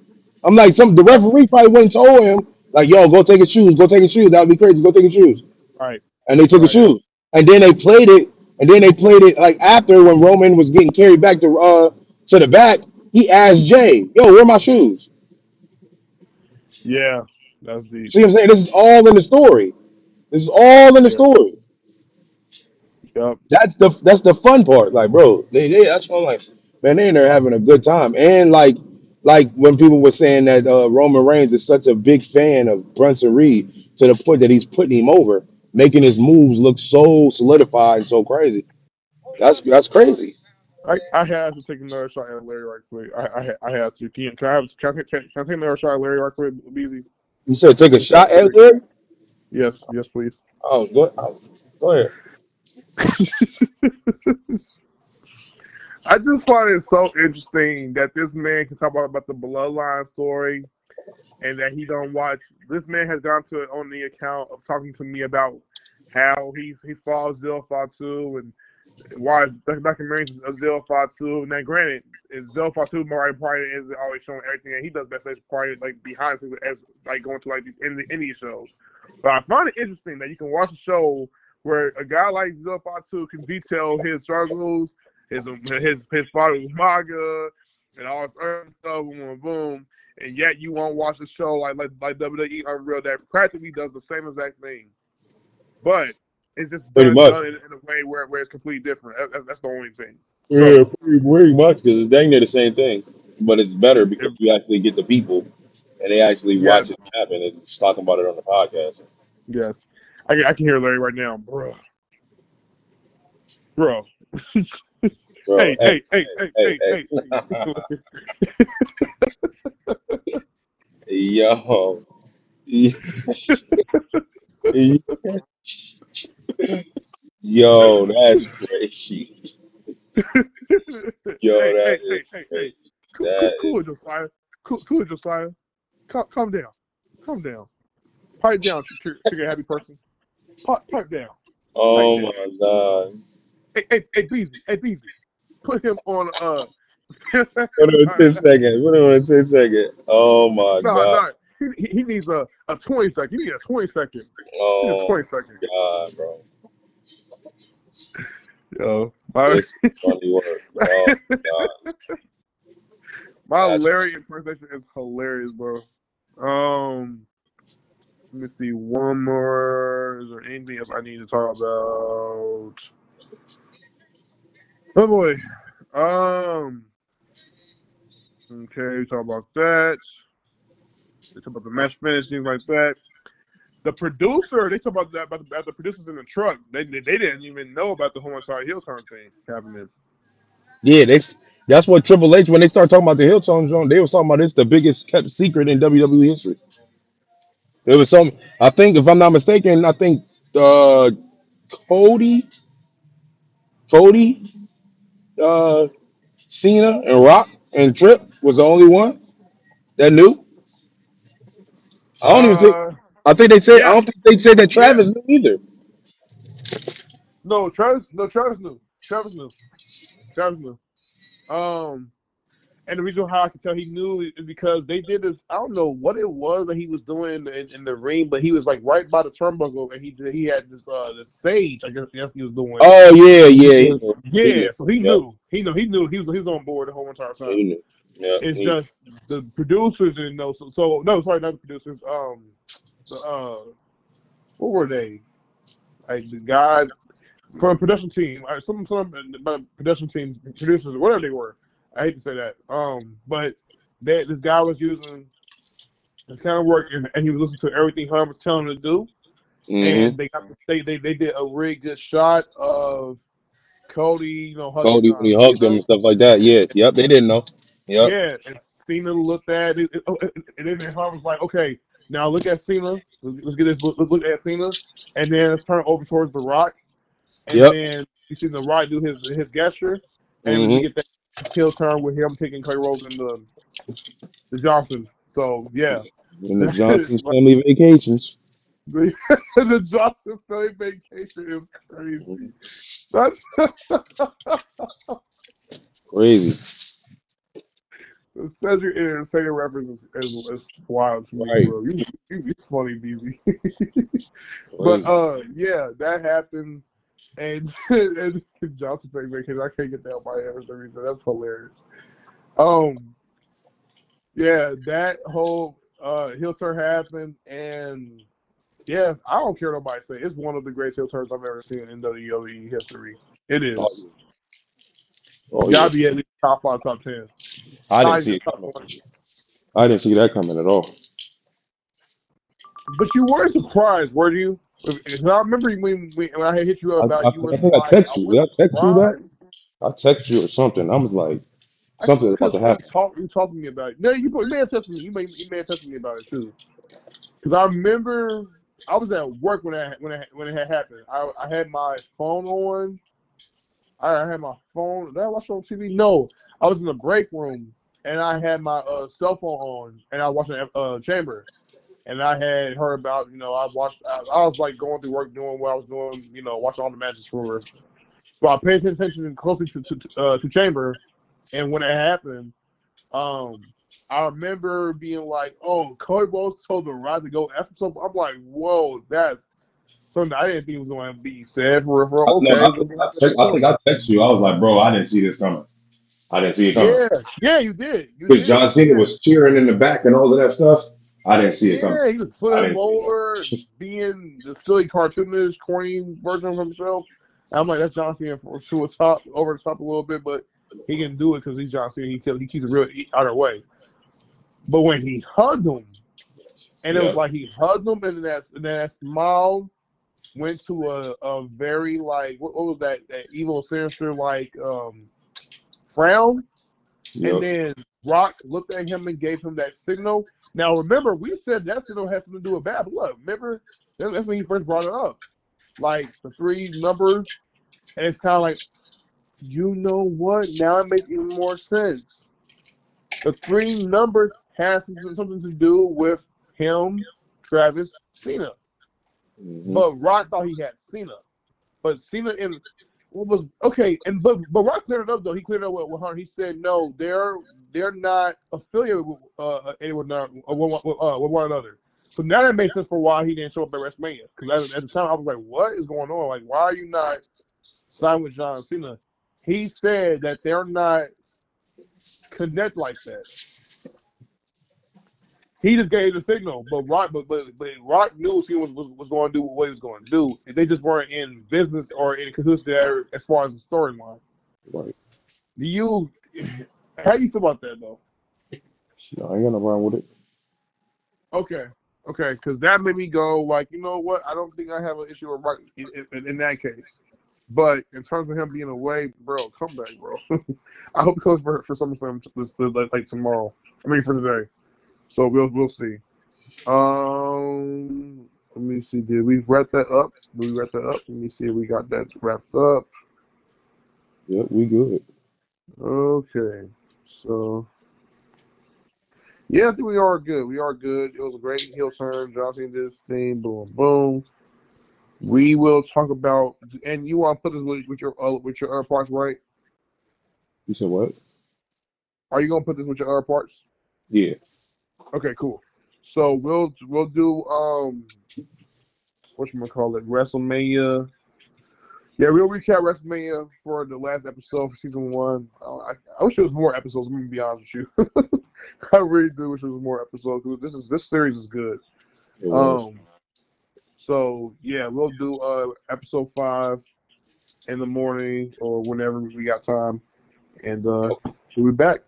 [SPEAKER 2] I'm like, the
[SPEAKER 3] Yep.
[SPEAKER 2] referee probably went and told him, like, yo, go take his shoes, go take his shoes. That would be crazy. Go take his shoes.
[SPEAKER 3] Right.
[SPEAKER 2] And they took a
[SPEAKER 3] Right.
[SPEAKER 2] shoot. And then they played it. And then they played it like after when Roman was getting carried back to the back. He asked Jay, "Yo, where are my shoes?"
[SPEAKER 3] Yeah. That's deep.
[SPEAKER 2] See what I'm saying? This is all in the story. This is all in the
[SPEAKER 3] Yeah.
[SPEAKER 2] story.
[SPEAKER 3] Yep.
[SPEAKER 2] That's the fun part. Like, bro, they that's why I'm like, man, they in there having a good time. And like when people were saying that Roman Reigns is such a big fan of Brunson Reed to the point that he's putting him over, making his moves look so solidified and so crazy. That's crazy.
[SPEAKER 3] I have to take another shot at Larry right quick. I have to. Can I take another shot at Larry right quick, Beezy?
[SPEAKER 2] You said take a
[SPEAKER 3] Just out
[SPEAKER 2] shot
[SPEAKER 3] of
[SPEAKER 2] at
[SPEAKER 3] curiosity.
[SPEAKER 2] it?
[SPEAKER 3] Yes. Yes, please.
[SPEAKER 2] Go ahead.
[SPEAKER 3] I just find it so interesting that this man can talk about the bloodline story and that he don't watch. This man has gone to on the account of talking to me about how he's followed Zil Fatu and why documentaries of Zil Fatu. Now, granted, is Zil Fatu more probably is always showing everything that he does best as probably like behind the scenes as like going to like these indie shows. But I find it interesting that you can watch a show where a guy like Zil Fatu can detail his struggles, his father was MAGA, and all this other stuff, boom, boom, boom, and yet you won't watch a show like WWE Unreal that practically does the same exact thing, but it's just
[SPEAKER 2] Pretty
[SPEAKER 3] done
[SPEAKER 2] much.
[SPEAKER 3] in a way where it's completely different. That's the only thing.
[SPEAKER 2] Yeah,
[SPEAKER 3] So
[SPEAKER 2] pretty much because it's dang near the same thing, but it's better because
[SPEAKER 3] if
[SPEAKER 2] you actually get the people and they actually watch
[SPEAKER 3] yes,
[SPEAKER 2] it happen and just talking about it on the podcast.
[SPEAKER 3] yes, I can hear Larry right now, bro.
[SPEAKER 2] Bro,
[SPEAKER 3] Hey,
[SPEAKER 2] hey,
[SPEAKER 3] hey, hey, hey,
[SPEAKER 2] hey,
[SPEAKER 3] hey,
[SPEAKER 2] hey,
[SPEAKER 3] hey.
[SPEAKER 2] yo, yo, that's crazy. Yo,
[SPEAKER 3] Hey,
[SPEAKER 2] that
[SPEAKER 3] hey,
[SPEAKER 2] is
[SPEAKER 3] hey, hey, hey.
[SPEAKER 2] crazy. That is
[SPEAKER 3] Cool, Josiah. Cool, Josiah. Calm down. Calm down. Pipe down, trigger happy person. Pipe down. Pipe
[SPEAKER 2] oh
[SPEAKER 3] down.
[SPEAKER 2] my god.
[SPEAKER 3] Hey, Beezy. Hey, Beezy. Put him on 10
[SPEAKER 2] Put
[SPEAKER 3] second
[SPEAKER 2] on 10
[SPEAKER 3] timer.
[SPEAKER 2] seconds. Put on 10 seconds. Oh my
[SPEAKER 3] No,
[SPEAKER 2] god.
[SPEAKER 3] no. He needs a 20 second. He needs a 20 second. He needs a
[SPEAKER 2] Oh
[SPEAKER 3] 20 second.
[SPEAKER 2] my god, bro.
[SPEAKER 3] Yo, my
[SPEAKER 2] This is funny work. Oh god.
[SPEAKER 3] my
[SPEAKER 2] That's
[SPEAKER 3] Larry impersonation is hilarious, bro. Um, let me see one more. Is there anything else I need to talk about? Oh boy. Um. Okay, we talk about that. We talk about the match finish, things like that. The producer, they talk about that about the producers in the truck. They didn't even know about the homicide heel turn thing happening.
[SPEAKER 2] Yeah, that's what Triple H when they start talking about the heel tone joint, they was talking about it's the biggest kept secret in WWE history. It was some, I think, if I'm not mistaken, I think uh Cody, Cody, uh, Cena, and Rock and Trip was the only one that knew. I don't even think.
[SPEAKER 3] Uh,
[SPEAKER 2] I think they said. I
[SPEAKER 3] yeah,
[SPEAKER 2] don't think they said that
[SPEAKER 3] yeah.
[SPEAKER 2] Travis knew either.
[SPEAKER 3] Travis knew. Travis knew. Travis knew. Um, and the reason how I could tell he knew is because they did this. I don't know what it was that he was doing in the ring, but he was like right by the turnbuckle, and he had this sage. I guess he was doing.
[SPEAKER 2] Oh yeah,
[SPEAKER 3] He
[SPEAKER 2] yeah, he
[SPEAKER 3] was,
[SPEAKER 2] knew. He knew.
[SPEAKER 3] yeah, so he
[SPEAKER 2] Yep,
[SPEAKER 3] knew. He knew. He was on board the whole entire time.
[SPEAKER 2] he knew. Yeah,
[SPEAKER 3] It's
[SPEAKER 2] he.
[SPEAKER 3] just the producers didn't know. So no, sorry, not the producers. The what were they? Like the guys from the production team, some production team producers, whatever they were. I hate to say that. But this guy was using his kind of work, and he was listening to everything Hunt was telling him to do. And
[SPEAKER 2] Mm-hmm.
[SPEAKER 3] they did a really good shot of Cody, hugging
[SPEAKER 2] Cody when he hugged him
[SPEAKER 3] Cena.
[SPEAKER 2] and stuff like that. Yeah, yep, they didn't know. Yep,
[SPEAKER 3] Yeah, and Cena looked at it, and then Hunt was like, "Okay, now look at Cena. Let's get this. Let's look at Cena, and then let's turn over towards The Rock, and
[SPEAKER 2] yep.
[SPEAKER 3] then you see The Rock do his gesture, and we
[SPEAKER 2] Mm-hmm.
[SPEAKER 3] get that heel turn with him taking Cody Rhodes and the Johnson. So yeah,
[SPEAKER 2] And the
[SPEAKER 3] that is
[SPEAKER 2] Johnson's
[SPEAKER 3] like
[SPEAKER 2] family vacations.
[SPEAKER 3] the Johnson family vacation is crazy. That's
[SPEAKER 2] Crazy.
[SPEAKER 3] the Cedric Entertainer reference is wild to me,
[SPEAKER 2] Right.
[SPEAKER 3] bro. You funny, Beezy. But
[SPEAKER 2] Crazy.
[SPEAKER 3] yeah, that happened, and and Johnson family vacation. I can't get that out of my head for some reason. That's hilarious. Um, yeah, that whole heel turn happened, and yeah, I don't care what nobody say. It's one of the greatest heel turns I've ever seen in WWE history. It
[SPEAKER 2] Oh
[SPEAKER 3] is.
[SPEAKER 2] yeah. Oh yeah.
[SPEAKER 3] Gotta be at least top five, top 10.
[SPEAKER 2] I
[SPEAKER 3] Not
[SPEAKER 2] didn't
[SPEAKER 3] even
[SPEAKER 2] see it
[SPEAKER 3] top
[SPEAKER 2] coming.
[SPEAKER 3] 20.
[SPEAKER 2] I didn't see that coming at all.
[SPEAKER 3] But you were surprised, were you? 'Cause I remember when I had hit you up about you
[SPEAKER 2] I
[SPEAKER 3] was
[SPEAKER 2] think I
[SPEAKER 3] like,
[SPEAKER 2] text
[SPEAKER 3] I
[SPEAKER 2] you. Did I
[SPEAKER 3] wasn't
[SPEAKER 2] text you that?
[SPEAKER 3] surprised.
[SPEAKER 2] I text you or something. I was like,
[SPEAKER 3] I think
[SPEAKER 2] something about
[SPEAKER 3] because
[SPEAKER 2] to happen.
[SPEAKER 3] you talked to me about it. No, you may have texted me. You may have texted me about it too. Because I remember I was at work when it had happened. I had my phone on. I had my phone. Did I watch it on TV? No, I was in the break room and I had my cell phone on and I was watching Chamber. And I had heard about, I watched. I was like going through work, doing what I was doing, watching all the matches for. So I paid attention closely to Chamber, and when it happened, um, I remember being like, "Oh, Cody Rhodes told the Rock to go after something." I'm like, "Whoa, that's something I didn't think was going to be said for real."
[SPEAKER 2] No,
[SPEAKER 3] Okay, let's get that
[SPEAKER 2] I think
[SPEAKER 3] story.
[SPEAKER 2] I text you. I was like, bro, I didn't see this coming. I didn't see it coming.
[SPEAKER 3] Yeah, yeah, you did,
[SPEAKER 2] Because John Cena
[SPEAKER 3] yeah.
[SPEAKER 2] was cheering in the back and all of that stuff. I didn't see it coming.
[SPEAKER 3] Yeah, he was
[SPEAKER 2] I
[SPEAKER 3] flipping him
[SPEAKER 2] didn't see it
[SPEAKER 3] over, being the silly cartoonish, corny version of himself. And I'm like, that's John Cena over the top a little bit, but he can do it because he's John Cena. He keeps it real either way. But when he hugged him, and it was
[SPEAKER 2] coming.
[SPEAKER 3] like he hugged him, and then that smile went to a very like what was that evil sinister like frown, and
[SPEAKER 2] Yep.
[SPEAKER 3] then Rock looked at him and gave him that signal. Now, remember, we said that signal has something to do with bad blood. Remember, that's when he first brought it up. Like the three numbers, and it's kind of like, you know what? Now it makes even more sense. The three numbers has something to do with him, Travis, Cena.
[SPEAKER 2] Hmm.
[SPEAKER 3] But Rock thought he had Cena. But Cena in what was okay, and but Rock cleared it up though. He cleared it up with Hunter. He said no, they're not affiliated with anyone with one another. So now that makes sense for why he didn't show up at WrestleMania. Because at the time I was like, what is going on? Like, why are you not signed with John Cena? He said that they're not connect like that. He just gave the signal, but Rock knew he was going to do what he was going to do. They just weren't in business or in cahoots there as far as the storyline.
[SPEAKER 2] Right.
[SPEAKER 3] Do you? How do you feel about that though?
[SPEAKER 2] No, I ain't got no problem with it.
[SPEAKER 3] Okay. Okay, because that made me go like, you know what? I don't think I have an issue with Rock in that case. But in terms of him being away, bro, come back, bro. I hope he comes for SummerSlam like tomorrow. I mean for today. So we'll see. Let me see. Did we wrap that up? Let me see if we got that wrapped up.
[SPEAKER 2] Yep, we good.
[SPEAKER 3] Okay. So yeah, I think we are good. We are good. It was a great heel turn. John Cena did his thing. Boom, boom. We will talk about, and you want to put this with your other parts, right?
[SPEAKER 2] You said what?
[SPEAKER 3] Are you gonna put this with your other parts?
[SPEAKER 2] Yeah.
[SPEAKER 3] Okay, cool. So we'll do whatchamacallit, WrestleMania. Yeah, we'll recap WrestleMania for the last episode for season 1. I wish there was more episodes. I'm gonna be honest with you. I really do wish there was more episodes. This series is good.
[SPEAKER 2] It was.
[SPEAKER 3] So yeah, we'll do episode 5 in the morning or whenever we got time, and we'll be back.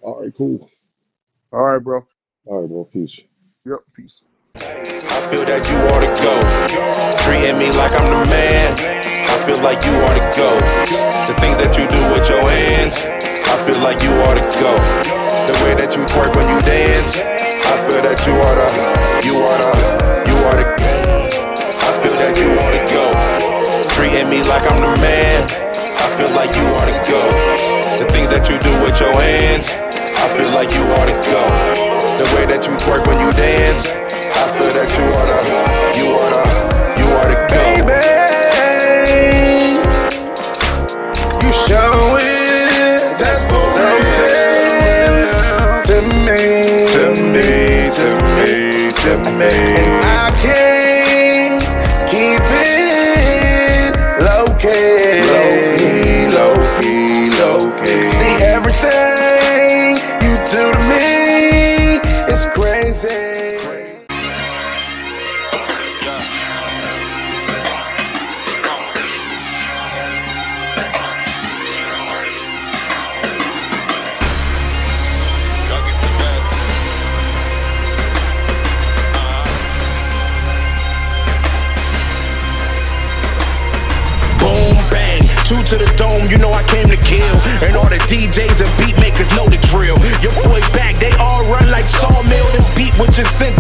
[SPEAKER 2] All right, cool.
[SPEAKER 3] All right, bro.
[SPEAKER 2] All right, bro. Peace.
[SPEAKER 3] Yep. Peace.
[SPEAKER 1] I feel that you ought to go. Treating me like I'm the man. I feel like you ought to go. The things that you do with your hands, I feel like you ought to go. The way that you twerk when you dance, I feel that you ought to. I feel that you ought to go. Treating me like I'm the man. I feel like you ought to go. The things that you do with your hands, I feel like you ought to go. The way that you twerk when you dance, I feel that you ought to go. Baby, you showing that's for real to me. And I can't keep it low key. See everything you do to me is crazy. Two to the dome, you know I came to kill. And all the DJs and beat makers know the drill. Your boy back, they all run like sawmill. This beat was just sent